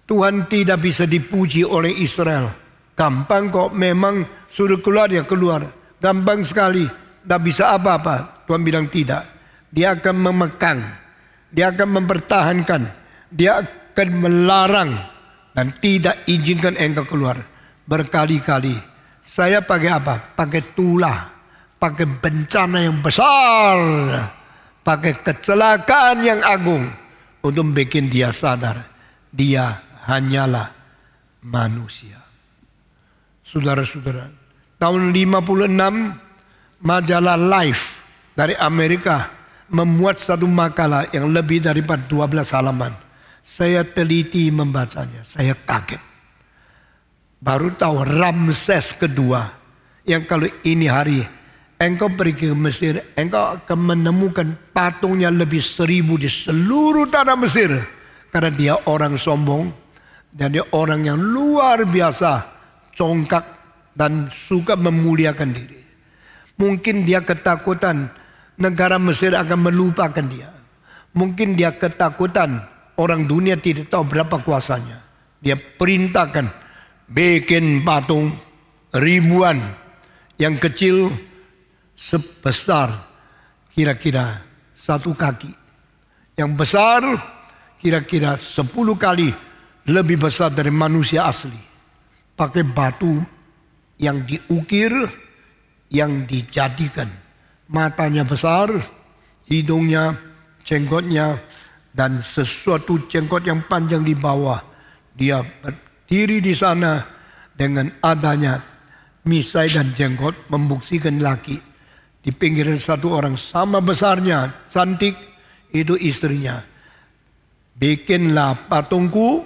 Tuhan tidak bisa dipuji oleh Israel. Gampang kok, memang suruh keluar ya keluar. Gampang sekali. tidak bisa apa-apa. Tuhan bilang tidak. Dia akan memekang, dia akan mempertahankan, dia akan melarang dan tidak izinkan engkau keluar. Berkali-kali saya pakai apa? Pakai tulah, pakai bencana yang besar, pakai kecelakaan yang agung untuk bikin dia sadar dia hanyalah manusia. Saudara-saudara, tahun 56 majalah Life dari Amerika memuat satu makalah yang lebih daripada 12 halaman. Saya teliti membacanya, saya kaget. Baru tahu Ramses kedua, yang kalau ini hari engkau pergi ke Mesir, engkau akan menemukan patungnya lebih 1000 di seluruh tanah Mesir. Karena dia orang sombong dan dia orang yang luar biasa, congkak dan suka memuliakan diri. Mungkin dia ketakutan negara Mesir akan melupakan dia. Mungkin dia ketakutan orang dunia tidak tahu berapa kuasanya. Dia perintahkan bikin patung ribuan, yang kecil sebesar kira-kira 1 kaki, yang besar kira-kira 10 kali lebih besar dari manusia asli. Pakai batu yang diukir, yang dijadikan. Matanya besar, hidungnya, jenggotnya, dan sesuatu jenggot yang panjang di bawah. Dia berdiri di sana dengan adanya misai dan jenggot membuktikan laki. Di pinggiran satu orang sama besarnya, cantik, itu istrinya. Bikinlah patungku,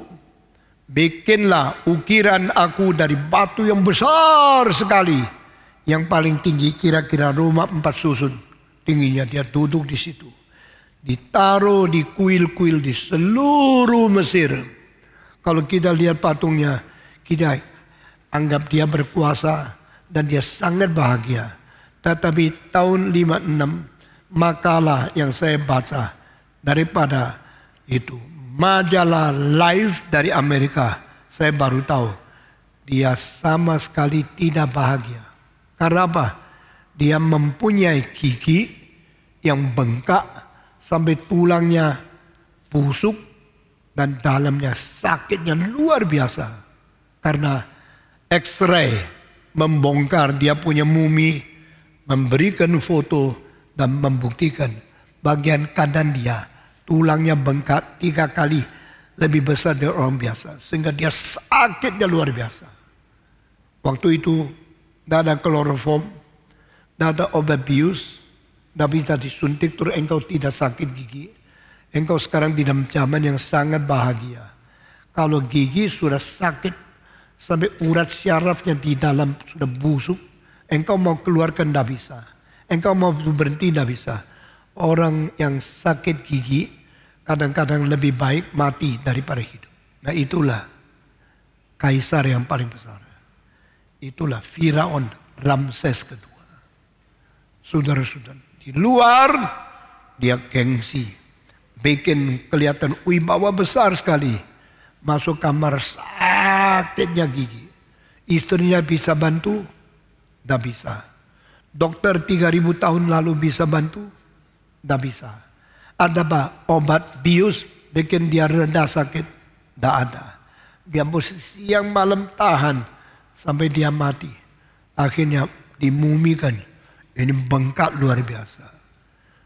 bikinlah ukiran aku dari batu yang besar sekali. Yang paling tinggi kira-kira rumah 4 susun tingginya, dia duduk di situ. Ditaruh di kuil-kuil di seluruh Mesir. Kalau kita lihat patungnya, kita anggap dia berkuasa dan dia sangat bahagia. Tetapi tahun 56 makalah yang saya baca daripada itu majalah Life dari Amerika, saya baru tahu dia sama sekali tidak bahagia. Karena apa? Dia mempunyai gigi yang bengkak sampai tulangnya busuk dan dalamnya sakitnya luar biasa. Karena X-ray membongkar dia punya mumi, memberikan foto dan membuktikan bagian kanan dia tulangnya bengkak 3 kali lebih besar dari orang biasa. Sehingga dia sakitnya luar biasa. Waktu itu tidak ada kloroform, tidak ada obat bius, tidak bisa disuntik terus engkau tidak sakit gigi. Engkau sekarang di dalam zaman yang sangat bahagia. Kalau gigi sudah sakit sampai urat syarafnya di dalam sudah busuk, engkau mau keluarkan tidak bisa. Engkau mau berhenti tidak bisa. Orang yang sakit gigi kadang-kadang lebih baik mati daripada hidup. Nah itulah kaisar yang paling besar. Itulah Firaun Ramses kedua. Saudara-saudara, di luar dia gengsi, bikin kelihatan wibawa besar sekali. Masuk kamar sakitnya gigi. Istrinya bisa bantu? Tidak bisa. Dokter 3000 tahun lalu bisa bantu? Tidak bisa. Ada apa? Obat bius bikin dia reda sakit? Tidak ada. Dia mesti siang malam tahan sampai dia mati. Akhirnya dimumikan. Ini bengkak luar biasa.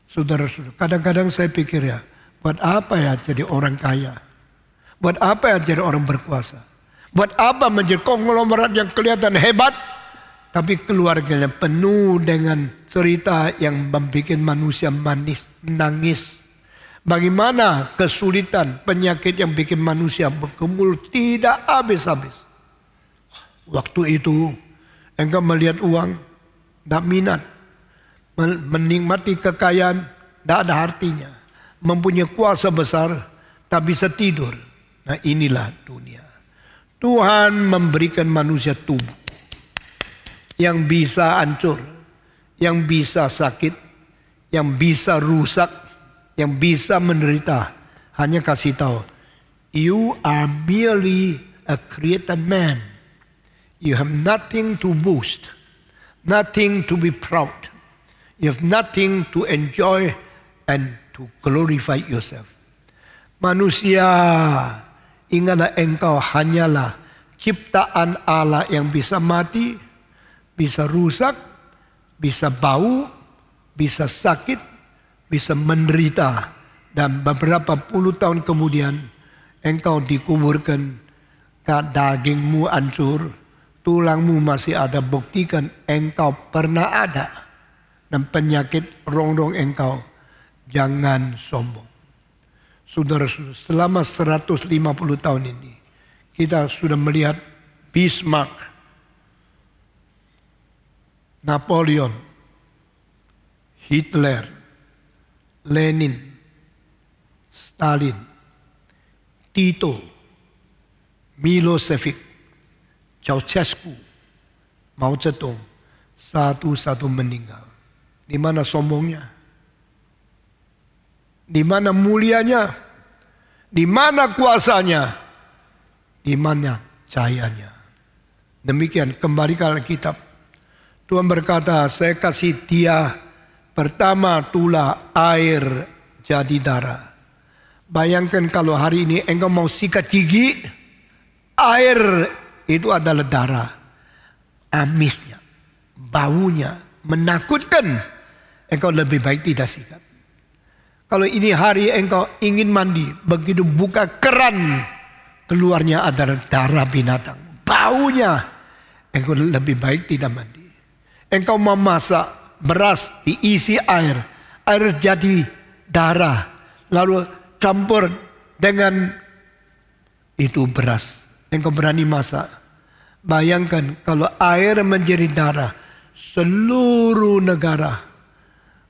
Saudara-saudara, kadang-kadang saya pikir ya, buat apa ya jadi orang kaya? Buat apa ya jadi orang berkuasa? Buat apa menjadi konglomerat yang kelihatan hebat, tapi keluarganya penuh dengan cerita yang membuat manusia menangis. Bagaimana kesulitan, penyakit yang bikin manusia bergumul tidak habis-habis. Waktu itu engkau melihat uang, tidak minat. Menikmati kekayaan, tidak ada artinya. Mempunyai kuasa besar, tak bisa tidur. Nah inilah dunia. Tuhan memberikan manusia tubuh yang bisa hancur, yang bisa sakit, yang bisa rusak, yang bisa menderita. Hanya kasih tahu, you are merely a created man. You have nothing to boast, nothing to be proud. You have nothing to enjoy and to glorify yourself. Manusia, ingatlah engkau hanyalah ciptaan Allah yang bisa mati, bisa rusak, bisa bau, bisa sakit, bisa menderita. Dan beberapa puluh tahun kemudian engkau dikuburkan, dagingmu hancur, tulangmu masih ada, buktikan engkau pernah ada. Dan penyakit rongrong engkau, jangan sombong. Saudara-saudara, selama 150 tahun ini, kita sudah melihat Bismarck, Napoleon, Hitler, Lenin, Stalin, Tito, Milosevic, Ceausescu, Mao Zedong, satu-satu meninggal. Di mana sombongnya? Di mana mulianya? Di mana kuasanya? Di mana cahayanya? Demikian, kembali ke Alkitab. Tuhan berkata, saya kasih dia pertama tulah air jadi darah. Bayangkan kalau hari ini engkau mau sikat gigi, air itu adalah darah. Amisnya, baunya, menakutkan. Engkau lebih baik tidak sikat. Kalau ini hari engkau ingin mandi, begitu buka keran, keluarnya adalah darah binatang. Baunya, engkau lebih baik tidak mandi. Engkau memasak beras diisi air, air jadi darah, lalu campur dengan itu beras. Engkau berani masak. Bayangkan kalau air menjadi darah, seluruh negara,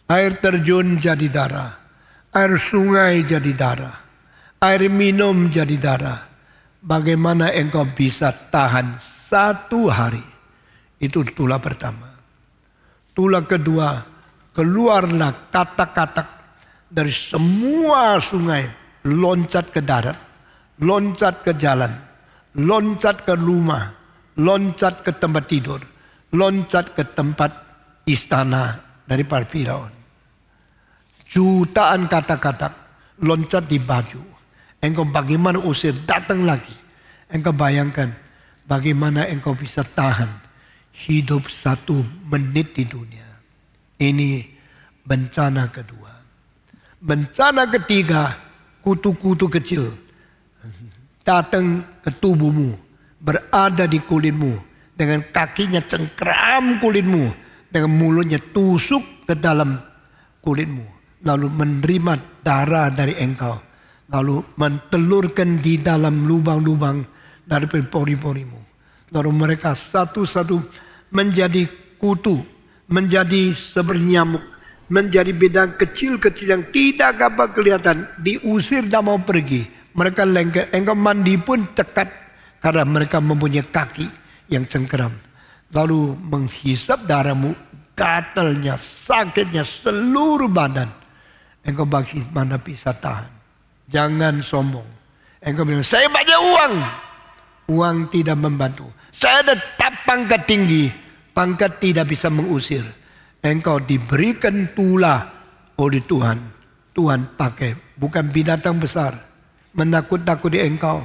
air terjun jadi darah, air sungai jadi darah, air minum jadi darah. Bagaimana engkau bisa tahan 1 hari? Itu tulah pertama. Tulah kedua, keluarlah katak-katak dari semua sungai, loncat ke darat, loncat ke jalan, loncat ke rumah, loncat ke tempat tidur, loncat ke tempat istana dari para Firaun. Jutaan katak-katak loncat di baju. Engkau bagaimana usir, datang lagi. Engkau bayangkan bagaimana engkau bisa tahan hidup 1 menit di dunia. Ini bencana kedua. Bencana ketiga, kutu-kutu kecil datang ke tubuhmu, berada di kulitmu, dengan kakinya cengkram kulitmu, dengan mulutnya tusuk ke dalam kulitmu, lalu menerima darah dari engkau, lalu mentelurkan di dalam lubang-lubang dari pori-porimu. Lalu mereka satu-satu menjadi kutu, menjadi seperti nyamuk, menjadi bidang kecil-kecil yang tidak dapat kelihatan, diusir dan mau pergi. Mereka lengket, engkau mandi pun tekat karena mereka mempunyai kaki yang cengkeram. Lalu menghisap darahmu, gatalnya, sakitnya seluruh badan. Engkau bagaimana bisa tahan? Jangan sombong. Engkau bilang, saya banyak uang. Uang tidak membantu. Saya ada pangkat tinggi. Pangkat tidak bisa mengusir. Engkau diberikan tulah oleh Tuhan. Tuhan pakai, bukan binatang besar, menakut-nakuti engkau.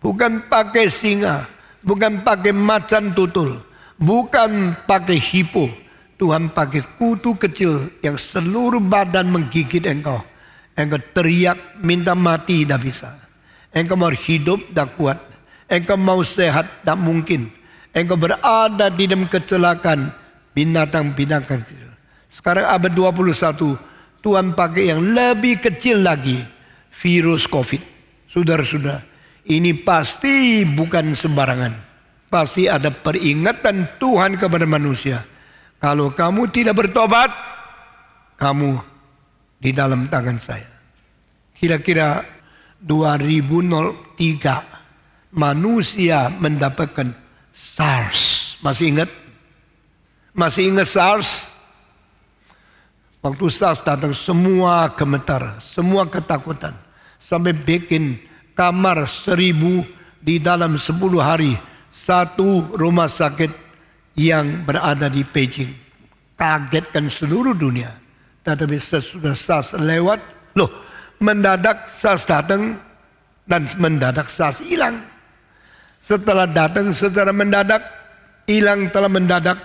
Bukan pakai singa, bukan pakai macan tutul, bukan pakai hipo. Tuhan pakai kutu kecil yang seluruh badan menggigit engkau. Engkau teriak minta mati tidak bisa. Engkau mau hidup tak kuat. Engkau mau sehat tak mungkin. Engkau berada di dalam kecelakaan binatang-binatang kecil. Sekarang abad 21, Tuhan pakai yang lebih kecil lagi, virus COVID. Saudara-saudara, ini pasti bukan sembarangan. Pasti ada peringatan Tuhan kepada manusia. Kalau kamu tidak bertobat, kamu di dalam tangan saya. Kira-kira 2003 manusia mendapatkan SARS. Masih ingat? Masih ingat SARS? Waktu SARS datang semua gemetar, semua ketakutan. Sampai bikin kamar 1000 di dalam 10 hari. Satu rumah sakit yang berada di Beijing. kagetkan seluruh dunia. Tetapi sesudah SARS lewat, mendadak SARS datang dan mendadak SARS hilang. Setelah datang secara mendadak, hilang telah mendadak,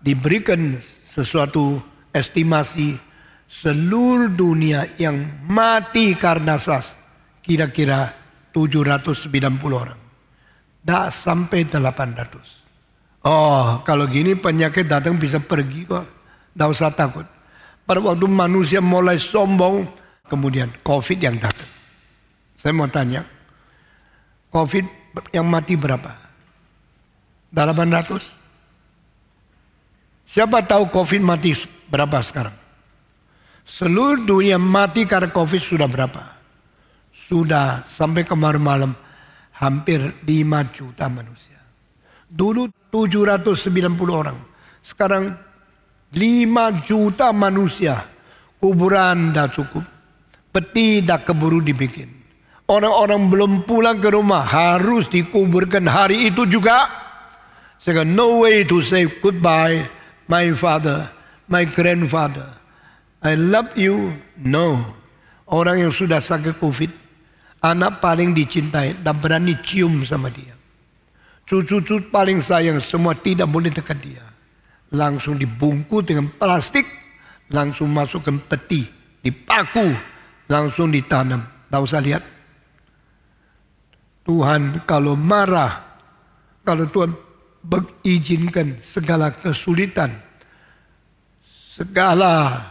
diberikan sesuatu estimasi seluruh dunia yang mati karena SARS kira-kira 790 orang. Tidak sampai 800. Oh, kalau gini penyakit datang bisa pergi kok. Tidak usah takut. Pada waktu manusia mulai sombong, kemudian COVID yang datang. Saya mau tanya, COVID yang mati berapa? 800? Siapa tahu COVID mati berapa sekarang? Seluruh dunia mati karena COVID sudah berapa? Sudah sampai kemarin malam hampir 5 juta manusia. Dulu 790 orang. Sekarang 5 juta manusia. Kuburan dah cukup. Peti dah keburu dibikin. Orang-orang belum pulang ke rumah harus dikuburkan hari itu juga. Saya kata, no way to say goodbye, my father, my grandfather. I love you. No. Orang yang sudah sakit COVID, anak paling dicintai dan berani cium sama dia. Cucu-cucu paling sayang, semua tidak boleh dekat dia. Langsung dibungkus dengan plastik, langsung masukkan peti, dipaku, langsung ditanam. Tak usah lihat. Tuhan kalau marah, kalau Tuhan mengizinkan segala kesulitan, segala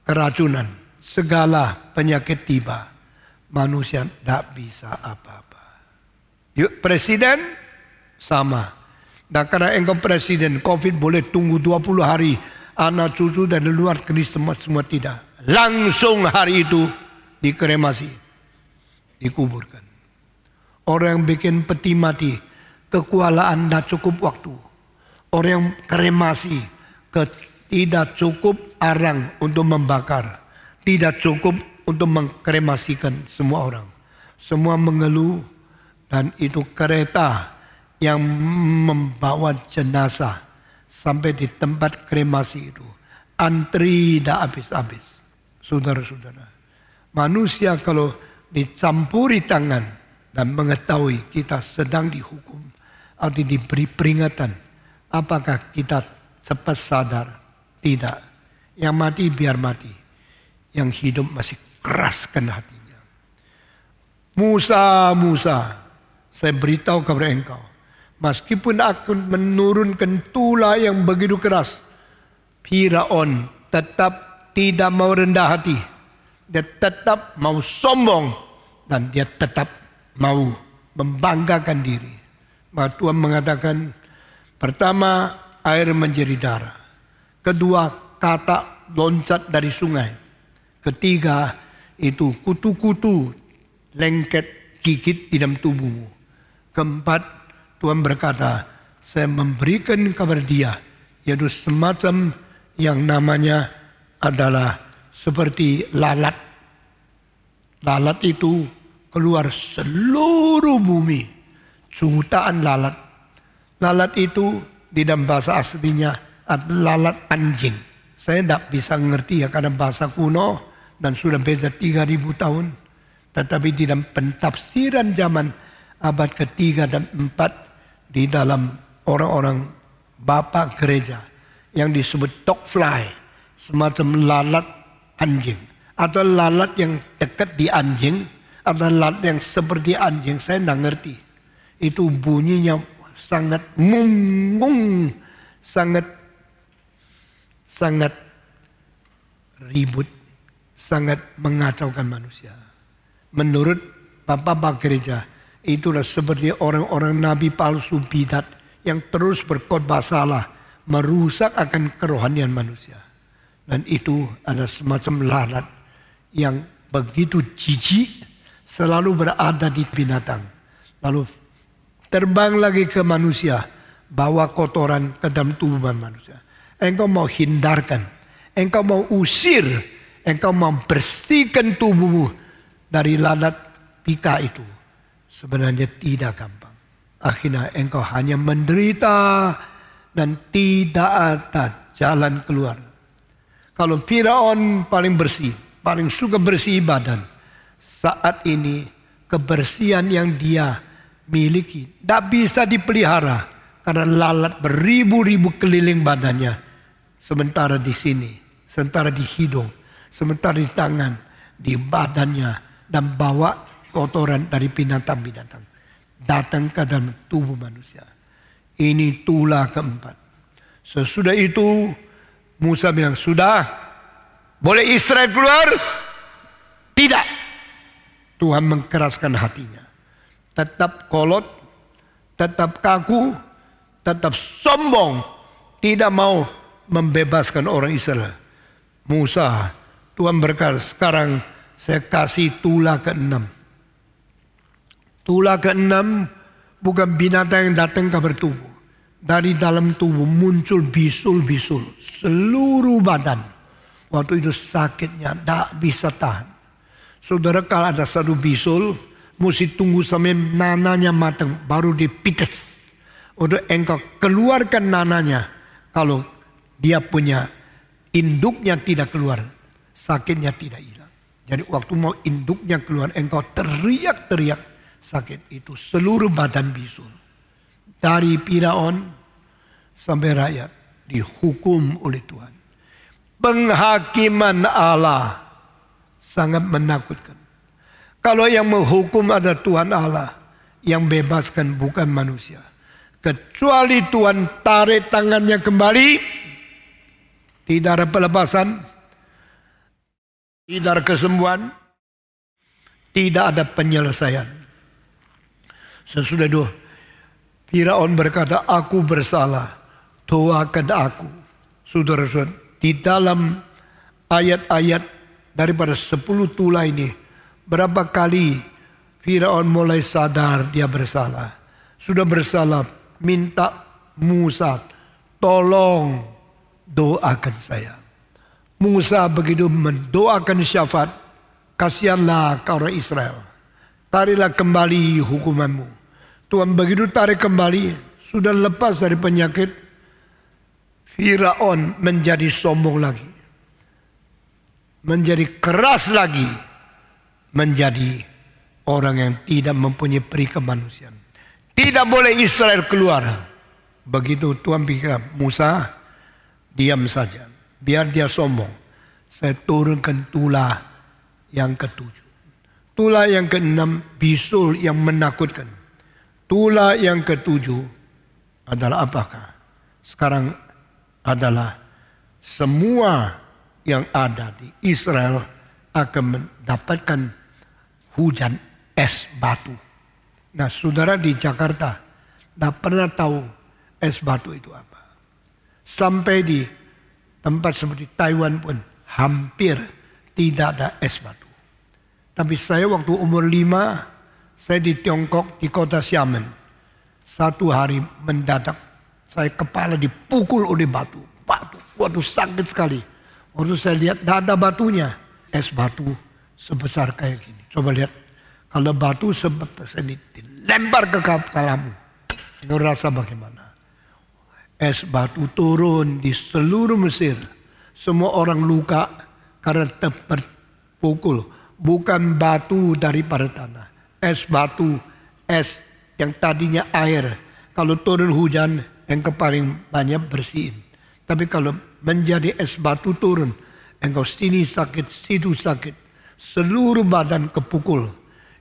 keracunan, segala penyakit tiba, manusia tidak bisa apa-apa. Yuk presiden, sama. Dan karena engkau presiden, COVID boleh tunggu 20 hari. Anak cucu dari luar negeri semua tidak. Langsung hari itu dikremasi, dikuburkan. Orang yang bikin peti mati, kekualaan tidak cukup waktu. Orang yang kremasi, tidak cukup arang untuk membakar. Tidak cukup untuk mengkremasikan semua orang. Semua mengeluh dan itu kereta yang membawa jenazah sampai di tempat kremasi itu. Antri tidak habis-habis. Saudara-saudara. Manusia kalau dicampuri tangan dan mengetahui kita sedang dihukum atau diberi peringatan. Apakah kita cepat sadar? Tidak. Yang mati biar mati. Yang hidup masih keraskan hatinya. Musa, saya beritahu kepada engkau. Meskipun aku menurunkan tula yang begitu keras, Firaun tetap tidak mau rendah hati. Dia tetap mau sombong. Dan dia tetap mau membanggakan diri. Maka Tuhan mengatakan, pertama air menjadi darah. Kedua katak loncat dari sungai. Ketiga itu kutu-kutu lengket gigit di dalam tubuhmu. Keempat, Tuhan berkata, saya memberikan kepada dia, yaitu semacam yang namanya adalah seperti lalat. Lalat itu keluar seluruh bumi. Jutaan lalat. Lalat itu di dalam bahasa aslinya adalah lalat anjing. Saya tidak bisa ngerti ya karena bahasa kuno dan sudah beda 3000 tahun. Tetapi di dalam pentafsiran zaman abad ketiga dan 4 di dalam orang-orang bapak gereja yang disebut dog fly, semacam lalat anjing atau lalat yang dekat di anjing atau lalat yang seperti anjing, saya tidak ngerti. Itu bunyinya sangat mung, sangat ribut, sangat mengacaukan manusia. Menurut bapak-bapak gereja, itulah seperti orang-orang nabi palsu bidat yang terus berkhotbah salah, merusak akan kerohanian manusia. Dan itu ada semacam lalat yang begitu jijik, selalu berada di binatang. Lalu terbang lagi ke manusia, bawa kotoran ke dalam tubuh manusia. Engkau mau hindarkan, engkau mau usir, engkau mau bersihkan tubuhmu dari lalat pika itu. Sebenarnya tidak gampang. Akhirnya engkau hanya menderita dan tidak ada jalan keluar. Kalau Firaun paling bersih, paling suka bersih badan, saat ini kebersihan yang dia miliki tidak bisa dipelihara karena lalat beribu-ribu keliling badannya. Sementara di sini, sementara di hidung, sementara di tangan, di badannya, dan bawa kotoran dari binatang-binatang datang ke dalam tubuh manusia. Ini tulah keempat. Sesudah itu Musa bilang, sudah boleh Israel keluar? Tidak. Tuhan mengkeraskan hatinya. Tetap kolot, tetap kaku, tetap sombong. Tidak mau membebaskan orang Israel. Musa, Tuhan berkata, sekarang saya kasih tulah ke-6. Tulah ke-6 bukan binatang yang datang ke bertubuh. Dari dalam tubuh muncul bisul-bisul seluruh badan. Waktu itu sakitnya tak bisa tahan. Saudara, kalau ada satu bisul, mesti tunggu sampai nananya matang baru dipites. Untuk engkau keluarkan nananya. Kalau dia punya induknya tidak keluar, sakitnya tidak hilang. Jadi waktu mau induknya keluar, engkau teriak-teriak, sakit itu seluruh badan bisul. Dari Firaun sampai rakyat dihukum oleh Tuhan. Penghakiman Allah sangat menakutkan. Kalau yang menghukum ada Tuhan Allah, yang bebaskan bukan manusia. Kecuali Tuhan tarik tangannya kembali, tidak ada pelepasan, tidak ada kesembuhan, tidak ada penyelesaian. Sesudah itu Firaun berkata, aku bersalah, doakan aku. Saudara-saudara, di dalam ayat-ayat daripada 10 tulah ini, berapa kali Firaun mulai sadar dia bersalah. Sudah bersalah, minta Musa, tolong doakan saya. Musa begitu mendoakan syafaat, kasihanlah kau orang Israel, tarilah kembali hukumanmu. Tuhan begitu tarik kembali, sudah lepas dari penyakit, Firaun menjadi sombong lagi, menjadi keras lagi, menjadi orang yang tidak mempunyai peri kemanusiaan. Tidak boleh Israel keluar. Begitu Tuhan pikir, Musa diam saja, biar dia sombong. Saya turunkan tulah yang ke-7. Tulah yang ke-6 bisul yang menakutkan. Tulah yang ke-7 adalah apakah? Sekarang adalah semua yang ada di Israel akan mendapatkan hujan es batu. Nah, saudara di Jakarta tidak pernah tahu es batu itu apa. Sampai di tempat seperti Taiwan pun hampir tidak ada es batu. Tapi saya waktu umur 5, saya di Tiongkok, di kota Xiamen. Satu hari mendadak saya kepala dipukul oleh batu. Waduh sakit sekali. Waktu saya lihat tidak ada batunya. Es batu sebesar kayak gini. Coba lihat. Kalau batu sebesar ini dilempar ke kepalamu. Itu rasa bagaimana? Es batu turun di seluruh Mesir. Semua orang luka karena terpukul. Bukan batu daripada tanah. Es batu, es yang tadinya air. Kalau turun hujan, engkau paling banyak bersihin. Tapi kalau menjadi es batu turun, engkau sini sakit, situ sakit. Seluruh badan kepukul.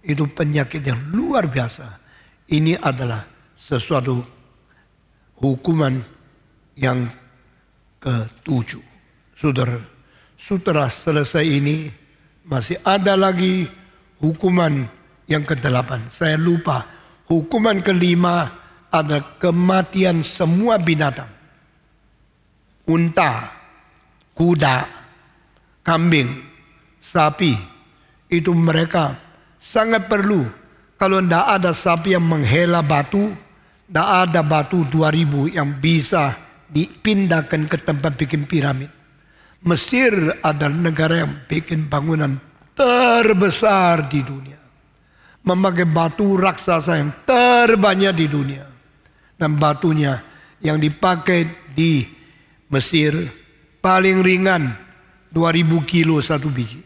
Itu penyakit yang luar biasa. Ini adalah sesuatu hukuman yang ke-7. Saudara, setelah selesai ini, masih ada lagi hukuman yang ke-8. Saya lupa. Hukuman ke-5 ada kematian semua binatang. Unta, kuda, kambing, sapi. Itu mereka sangat perlu. Kalau tidak ada sapi yang menghela batu, tidak ada batu 2000 yang bisa dipindahkan ke tempat bikin piramid. Mesir adalah negara yang bikin bangunan terbesar di dunia. Memakai batu raksasa yang terbanyak di dunia. Dan batunya yang dipakai di Mesir paling ringan 2000 kilo satu biji.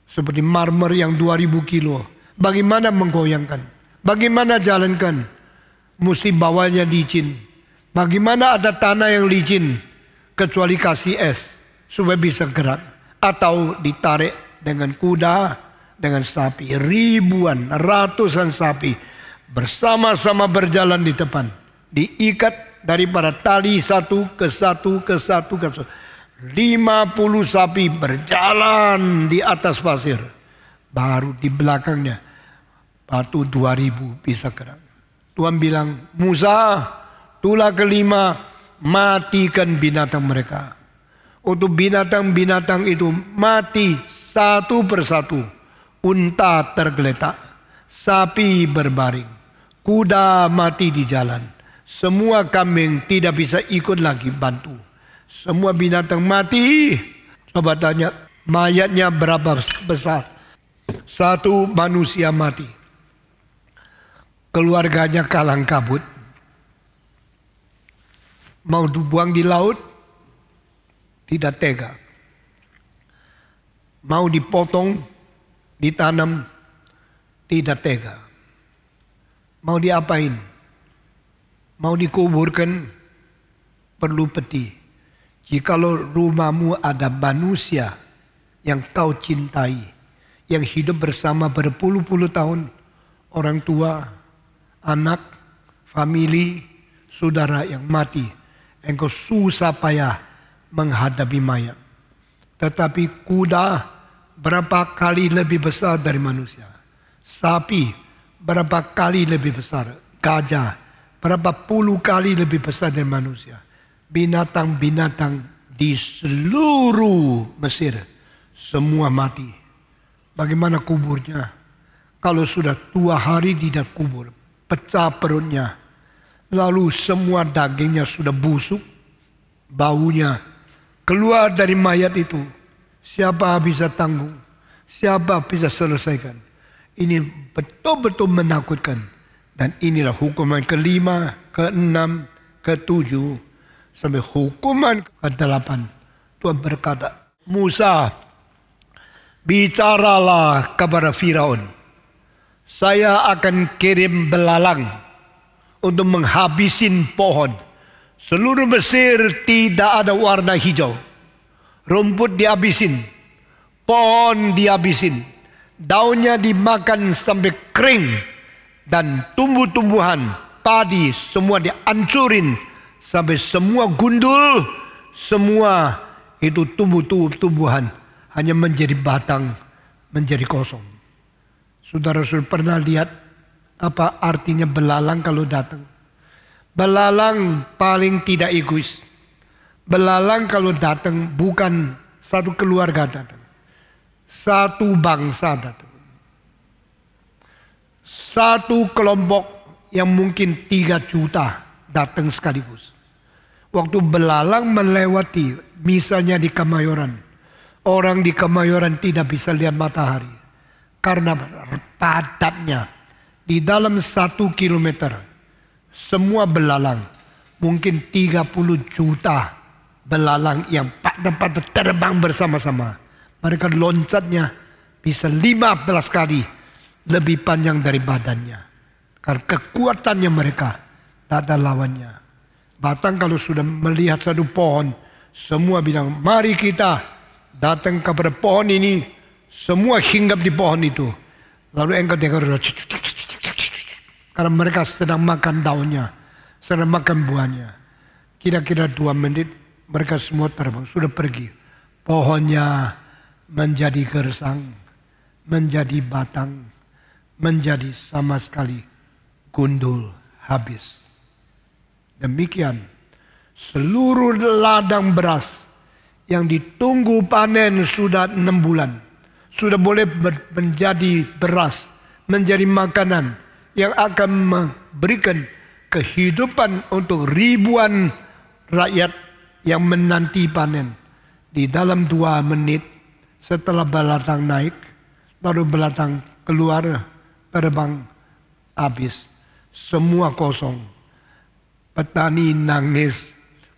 Seperti marmer yang 2000 kilo. Bagaimana menggoyangkan? Bagaimana jalankan? Mesti bawanya licin. Bagaimana ada tanah yang licin? Kecuali kasih es supaya bisa gerak. Atau ditarik dengan kuda, dengan sapi. Ribuan, ratusan sapi bersama-sama berjalan di depan. Diikat daripada tali satu ke satu ke satu ke satu. 50 sapi berjalan di atas pasir. Baru di belakangnya batu 2000 bisa gerak. Tuhan bilang, Musa, tulah kelima, matikan binatang mereka. Untuk binatang-binatang itu mati satu persatu. Unta tergeletak, sapi berbaring, kuda mati di jalan. Semua kambing tidak bisa ikut lagi bantu. Semua binatang mati. Coba tanya, mayatnya berapa besar? Satu manusia mati. Keluarganya kalang kabut. Mau dibuang di laut, tidak tega. Mau dipotong, ditanam, tidak tega. Mau diapain? Mau dikuburkan, perlu peti. Jikalau rumahmu ada manusia yang kau cintai, yang hidup bersama berpuluh-puluh tahun, orang tua, anak, famili, saudara yang mati, engkau susah payah menghadapi mayat. Tetapi kuda berapa kali lebih besar dari manusia. Sapi berapa kali lebih besar. Gajah berapa puluh kali lebih besar dari manusia. Binatang-binatang di seluruh Mesir semua mati. Bagaimana kuburnya? Kalau sudah 2 hari tidak kubur, pecah perutnya. Lalu semua dagingnya sudah busuk, baunya keluar dari mayat itu. Siapa bisa tanggung? Siapa bisa selesaikan? Ini betul-betul menakutkan. Dan inilah hukuman kelima, keenam, ketujuh, sampai hukuman ke-8. Tuhan berkata, Musa, bicaralah kepada Firaun. Saya akan kirim belalang untuk menghabisin pohon. Seluruh Mesir tidak ada warna hijau. Rumput dihabisin, pohon dihabisin, daunnya dimakan sampai kering. Dan tumbuh-tumbuhan, padi semua dihancurin sampai semua gundul, semua itu tumbuh-tumbuhan hanya menjadi batang, menjadi kosong. Saudara-saudara pernah lihat apa artinya belalang kalau datang? Belalang paling tidak egois. Belalang kalau datang bukan satu keluarga datang, satu bangsa datang. Satu kelompok yang mungkin 3 juta datang sekaligus. Waktu belalang melewati, misalnya di Kemayoran. Orang di Kemayoran tidak bisa lihat matahari. Karena padatnya. Di dalam 1 kilometer, semua belalang. Mungkin 30 juta belalang yang pada terbang bersama-sama. Mereka loncatnya bisa 15 kali lebih panjang dari badannya. Karena kekuatannya mereka tidak ada lawannya. Batang kalau sudah melihat satu pohon, semua bilang, mari kita datang kepada pohon ini. Semua hinggap di pohon itu. Lalu engkau dengar, karena mereka sedang makan daunnya, sedang makan buahnya. Kira-kira 2 menit mereka semua terbang, sudah pergi. Pohonnya menjadi gersang, menjadi batang, menjadi sama sekali gundul, habis. Demikian seluruh ladang beras yang ditunggu panen sudah 6 bulan. Sudah boleh menjadi beras, menjadi makanan yang akan memberikan kehidupan untuk ribuan rakyat yang menanti panen. Di dalam 2 menit setelah belatang naik, lalu belatang keluar, terbang, habis. Semua kosong. Petani nangis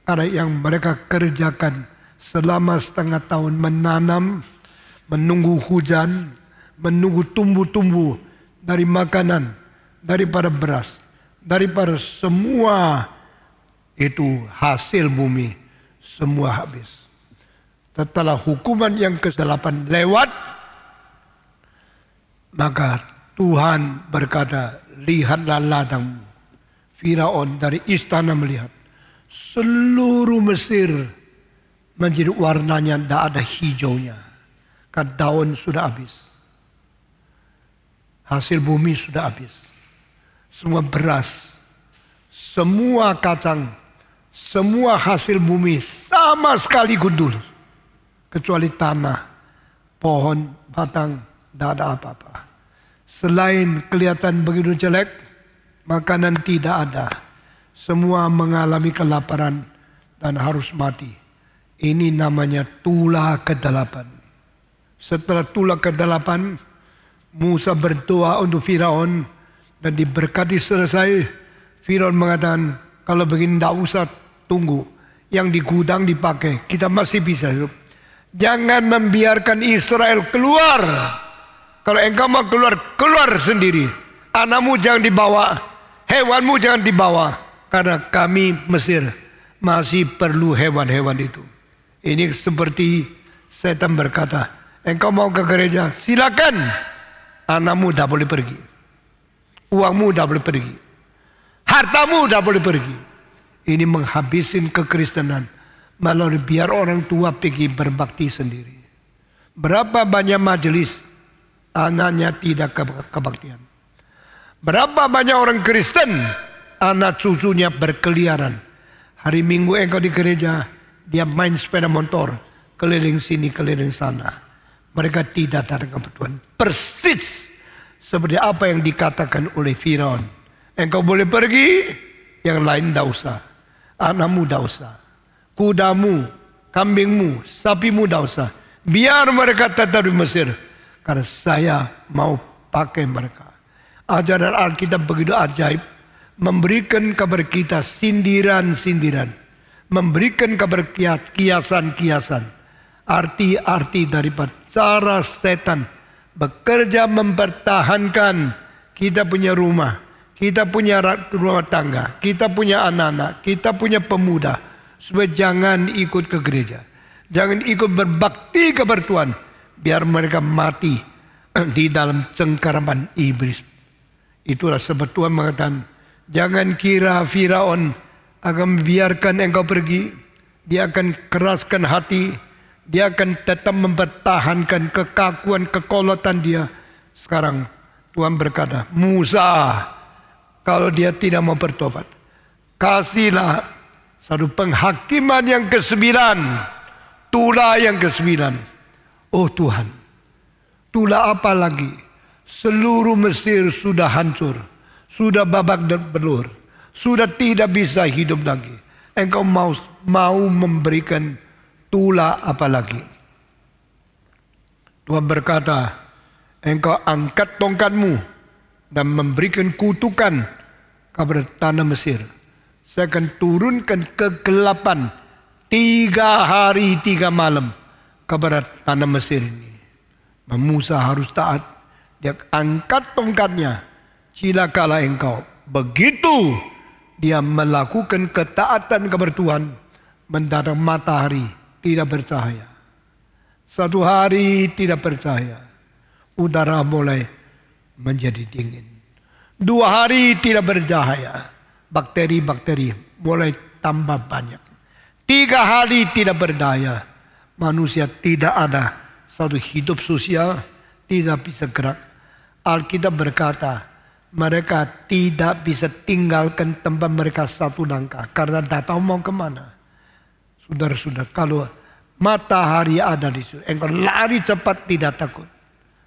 Karena yang mereka kerjakan selama setengah tahun menanam, menunggu hujan, menunggu tumbuh-tumbuh dari makanan, daripada beras, daripada semua itu hasil bumi, semua habis. Setelah hukuman yang ke-8 lewat, maka Tuhan berkata, lihatlah ladangmu. Firaun dari istana melihat, seluruh Mesir menjadi warnanya tidak ada hijaunya. Karena daun sudah habis. Hasil bumi sudah habis. Semua beras, semua kacang, semua hasil bumi sama sekali gundul. Kecuali tanah, pohon, batang, tidak ada apa-apa. Selain kelihatan begitu jelek, makanan tidak ada. Semua mengalami kelaparan dan harus mati. Ini namanya tulah ke-8. Setelah tulah ke-8, Musa berdoa untuk Firaun dan diberkati selesai. Firaun mengatakan, kalau begini tidak usah tunggu. Yang di gudang dipakai, kita masih bisa hidup. Jangan membiarkan Israel keluar. Kalau engkau mau keluar, keluar sendiri. Anakmu jangan dibawa, hewanmu jangan dibawa. Karena kami Mesir masih perlu hewan-hewan itu. Ini seperti setan berkata, engkau mau ke gereja, silakan. Anakmu tidak boleh pergi. Uangmu tidak boleh pergi. Hartamu tidak boleh pergi. Ini menghabisin kekristenan. Malah biar orang tua pergi berbakti sendiri. Berapa banyak majelis anaknya tidak kebaktian. Berapa banyak orang Kristen anak cucunya berkeliaran. Hari Minggu engkau di gereja, dia main sepeda motor keliling sini keliling sana. Mereka tidak datang ke Tuhan. Persis seperti apa yang dikatakan oleh Firaun. Engkau boleh pergi, yang lain tidak usah. Anakmu tidak usah. Kudamu, kambingmu, sapimu tidak usah. Biar mereka tetap di Mesir. Karena saya mau pakai mereka. Ajaran Alkitab begitu ajaib. Memberikan kabar kita sindiran-sindiran. Memberikan kabar kiasan-kiasan. Arti-arti daripada cara setan bekerja mempertahankan kita punya rumah. Kita punya rumah tangga. Kita punya anak-anak. Kita punya pemuda. Supaya jangan ikut ke gereja. Jangan ikut berbakti kepada Tuhan. Biar mereka mati di dalam cengkeraman iblis. Itulah sebab Tuhan mengatakan, jangan kira Firaun akan membiarkan engkau pergi. Dia akan keraskan hati. Dia akan tetap mempertahankan kekakuan, kekolotan dia. Sekarang Tuhan berkata, Musa, kalau dia tidak mau bertobat, kasihlah satu penghakiman yang ke-9, tulah yang ke-9. Oh Tuhan, tulah apa lagi? Seluruh Mesir sudah hancur, sudah babak belur, sudah tidak bisa hidup lagi. Engkau mau memberikan tulah apa lagi? Tuhan berkata, engkau angkat tongkatmu dan memberikan kutukan kepada tanah Mesir. Saya akan turunkan kegelapan 3 hari 3 malam kepada tanah Mesir ini. Musa harus taat. Dia angkat tongkatnya. Cilakalah engkau. Begitu dia melakukan ketaatan kepada Tuhan, mendadak matahari tidak bercahaya. 1 hari tidak bercahaya. Udara mulai menjadi dingin. 2 hari tidak bercahaya. Bakteri-bakteri mulai tambah banyak. 3 hari tidak berdaya. Manusia tidak ada satu hidup sosial, tidak bisa gerak. Alkitab berkata, mereka tidak bisa tinggalkan tempat mereka satu langkah. Karena tidak tahu mau kemana. Saudara-saudara, kalau matahari ada di situ, engkau lari cepat tidak takut.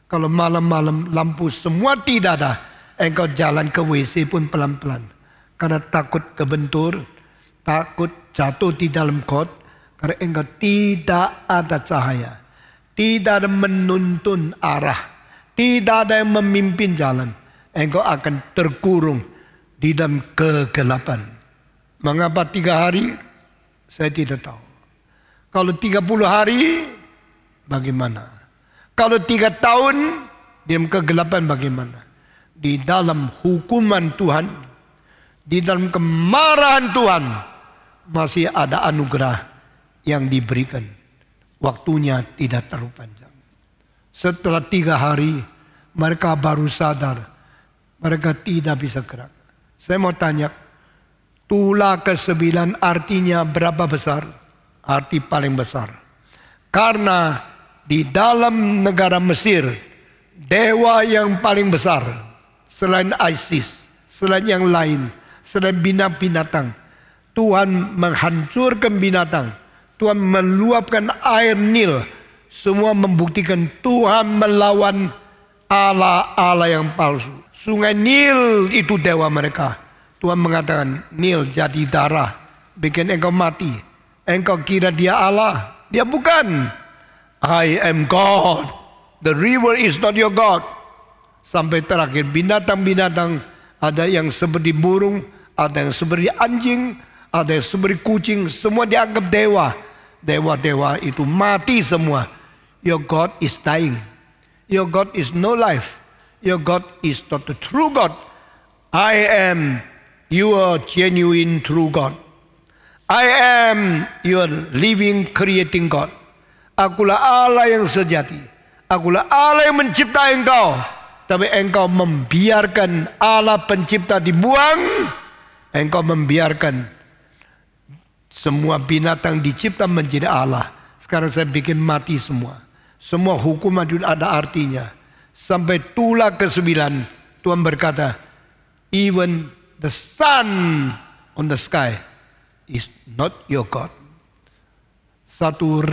Kalau malam-malam lampu semua tidak ada, engkau jalan ke WC pun pelan-pelan. Karena takut kebentur, takut jatuh di dalam got. Karena engkau tidak ada cahaya. Tidak ada menuntun arah. Tidak ada yang memimpin jalan. Engkau akan terkurung di dalam kegelapan. Mengapa 3 hari? Saya tidak tahu. Kalau 30 hari, bagaimana? Kalau 3 tahun, diam kegelapan bagaimana? Di dalam hukuman Tuhan, di dalam kemarahan Tuhan, masih ada anugerah yang diberikan. Waktunya tidak terlalu panjang. Setelah 3 hari, mereka baru sadar. Mereka tidak bisa gerak. Saya mau tanya, tulah ke-9 artinya berapa besar? Arti paling besar. Karena di dalam negara Mesir, dewa yang paling besar, selain Isis, selain yang lain, selain binatang, Tuhan menghancurkan binatang. Tuhan meluapkan air Nil. Semua membuktikan Tuhan melawan Allah-Allah yang palsu. Sungai Nil itu dewa mereka. Tuhan mengatakan, Nil jadi darah, bikin engkau mati. Engkau kira dia Allah? Dia bukan. I am God. The river is not your God. Sampai terakhir binatang-binatang, ada yang seperti burung, ada yang seperti anjing, ada yang seperti kucing, semua dianggap dewa. Dewa-dewa itu mati semua. Your God is dying. Your God is no life. Your God is not the true God. I am your genuine true God. I am your living creating God. Akulah Allah yang sejati. Akulah Allah yang mencipta engkau. Tapi engkau membiarkan Allah pencipta dibuang. Engkau membiarkan semua binatang dicipta menjadi Allah. Sekarang saya bikin mati semua. Semua hukuman itu ada artinya. Sampai tulah ke-9 Tuhan berkata, even the sun on the sky is not your God. Satu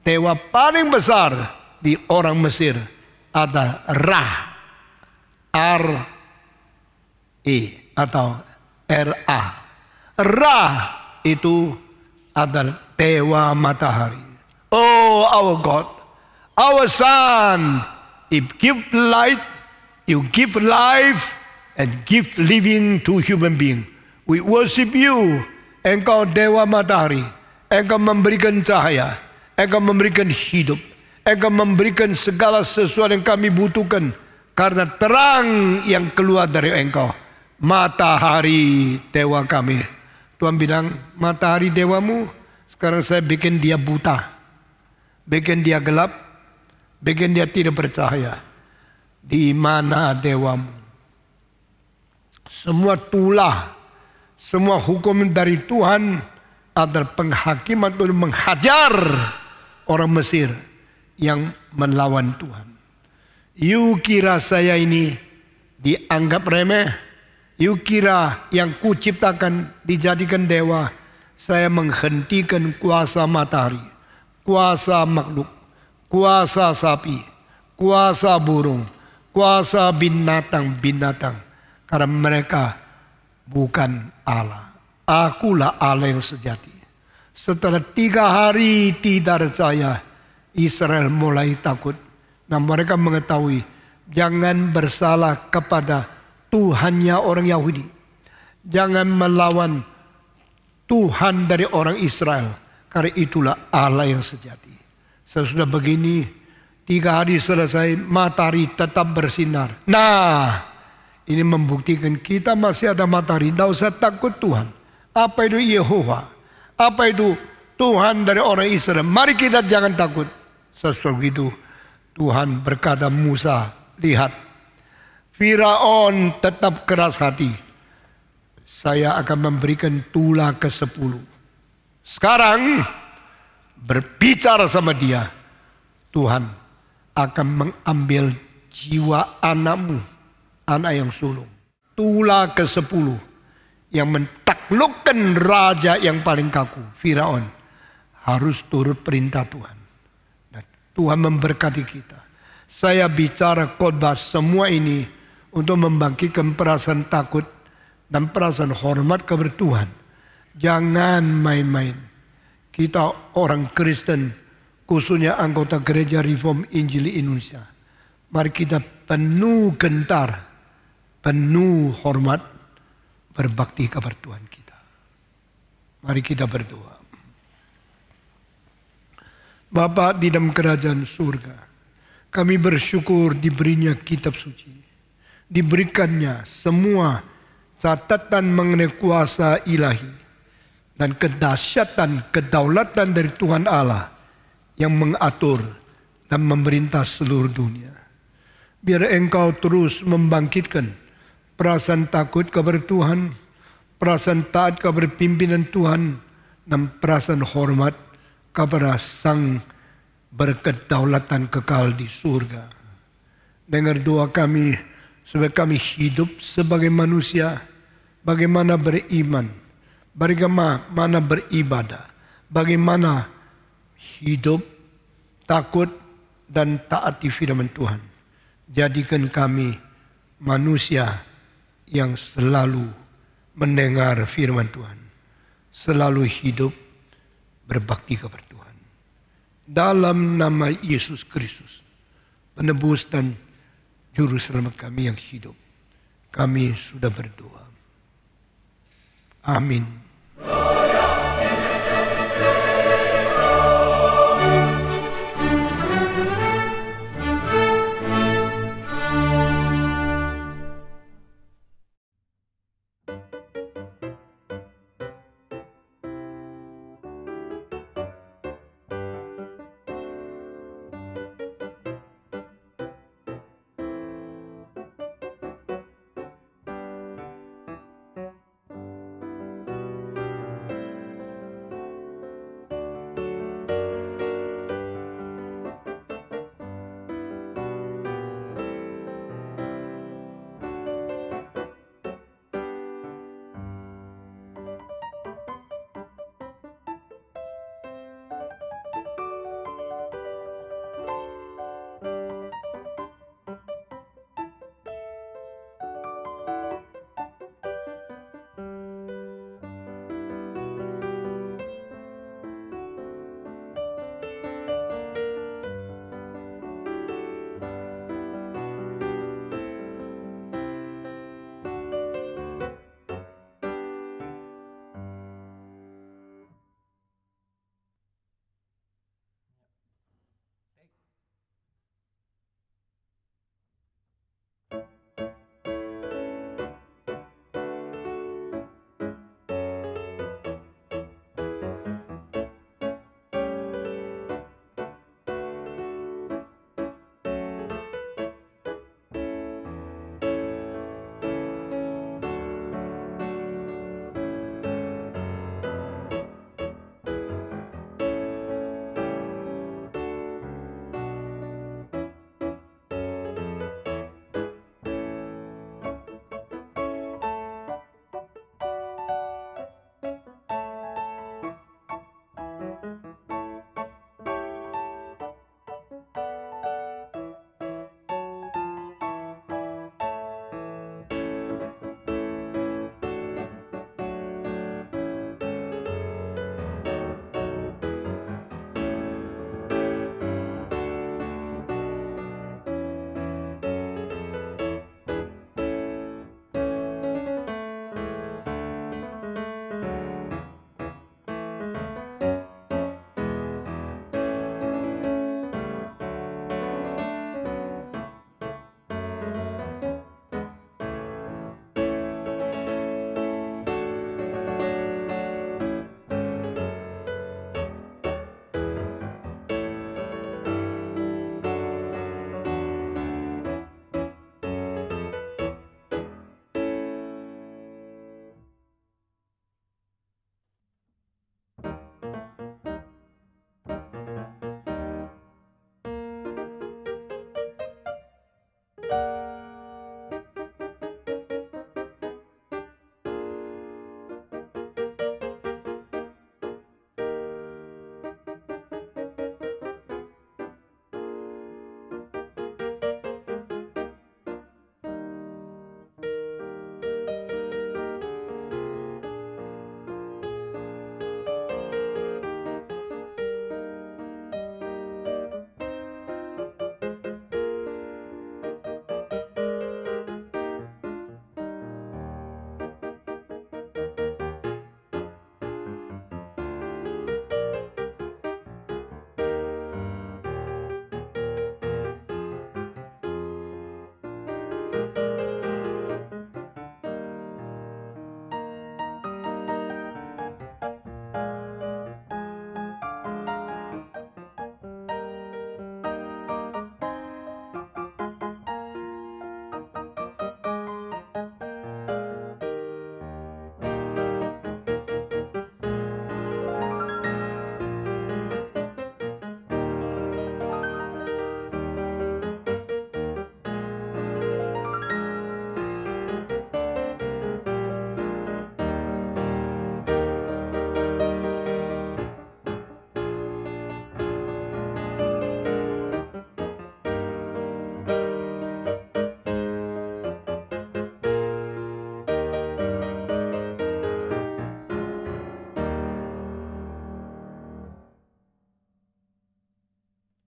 dewa paling besar di orang Mesir ada Ra. R-E atau R-A. Ra itu adalah dewa matahari. Oh our God, our sun, you give light, you give life, and give living to human being. We worship you. Engkau dewa matahari. Engkau memberikan cahaya. Engkau memberikan hidup. Engkau memberikan segala sesuatu yang kami butuhkan. Karena terang yang keluar dari engkau. Matahari dewa kami. Tuhan bilang, matahari dewamu, sekarang saya bikin dia buta. Bikin dia gelap. Bikin dia tidak bercahaya. Di mana dewamu? Semua tulah, semua hukum dari Tuhan adalah penghakiman untuk menghajar orang Mesir yang melawan Tuhan. You kira saya ini dianggap remeh? You kira yang kuciptakan dijadikan dewa? Saya menghentikan kuasa matahari, kuasa makhluk, kuasa sapi, kuasa burung, kuasa binatang-binatang. Karena mereka bukan Allah. Akulah Allah yang sejati. Setelah 3 hari tidak percaya, Israel mulai takut. Nah mereka mengetahui, jangan bersalah kepada Tuhannya orang Yahudi. Jangan melawan Tuhan dari orang Israel. Karena itulah Allah yang sejati. Sesudah begini, 3 hari selesai, matahari tetap bersinar. Nah, ini membuktikan kita masih ada matahari. Tidak usah takut Tuhan. Apa itu Yehova? Apa itu Tuhan dari orang Israel? Mari kita jangan takut. Sesudah itu Tuhan berkata Musa, lihat, Firaun tetap keras hati. Saya akan memberikan tulah ke-10. Sekarang berbicara sama dia. Tuhan akan mengambil jiwa anakmu, anak yang sulung. Tulah ke-10 yang mentaklukkan raja yang paling kaku, Firaun, harus turut perintah Tuhan. Dan Tuhan memberkati kita. Saya bicara khotbah semua ini untuk membangkitkan perasaan takut dan perasaan hormat kepada Tuhan. Jangan main-main. Kita orang Kristen, khususnya anggota Gereja Reform Injil Indonesia, mari kita penuh gentar, penuh hormat, berbakti kepada Tuhan kita. Mari kita berdoa. Bapa di dalam kerajaan surga, kami bersyukur diberinya kitab suci, diberikannya semua catatan mengenai kuasa ilahi dan kedahsyatan kedaulatan dari Tuhan Allah yang mengatur dan memerintah seluruh dunia. Biar Engkau terus membangkitkan perasaan takut kepada Tuhan, perasaan taat kepada pimpinan Tuhan, dan perasaan hormat kepada Sang berkedaulatan kekal di surga. Dengar doa kami supaya kami hidup sebagai manusia, bagaimana beriman, bagaimana beribadah, bagaimana hidup takut dan taati firman Tuhan. Jadikan kami manusia yang selalu mendengar firman Tuhan, selalu hidup berbakti kepada Tuhan. Dalam nama Yesus Kristus, penebus dan juru selamat kami yang hidup, kami sudah berdoa. Amin.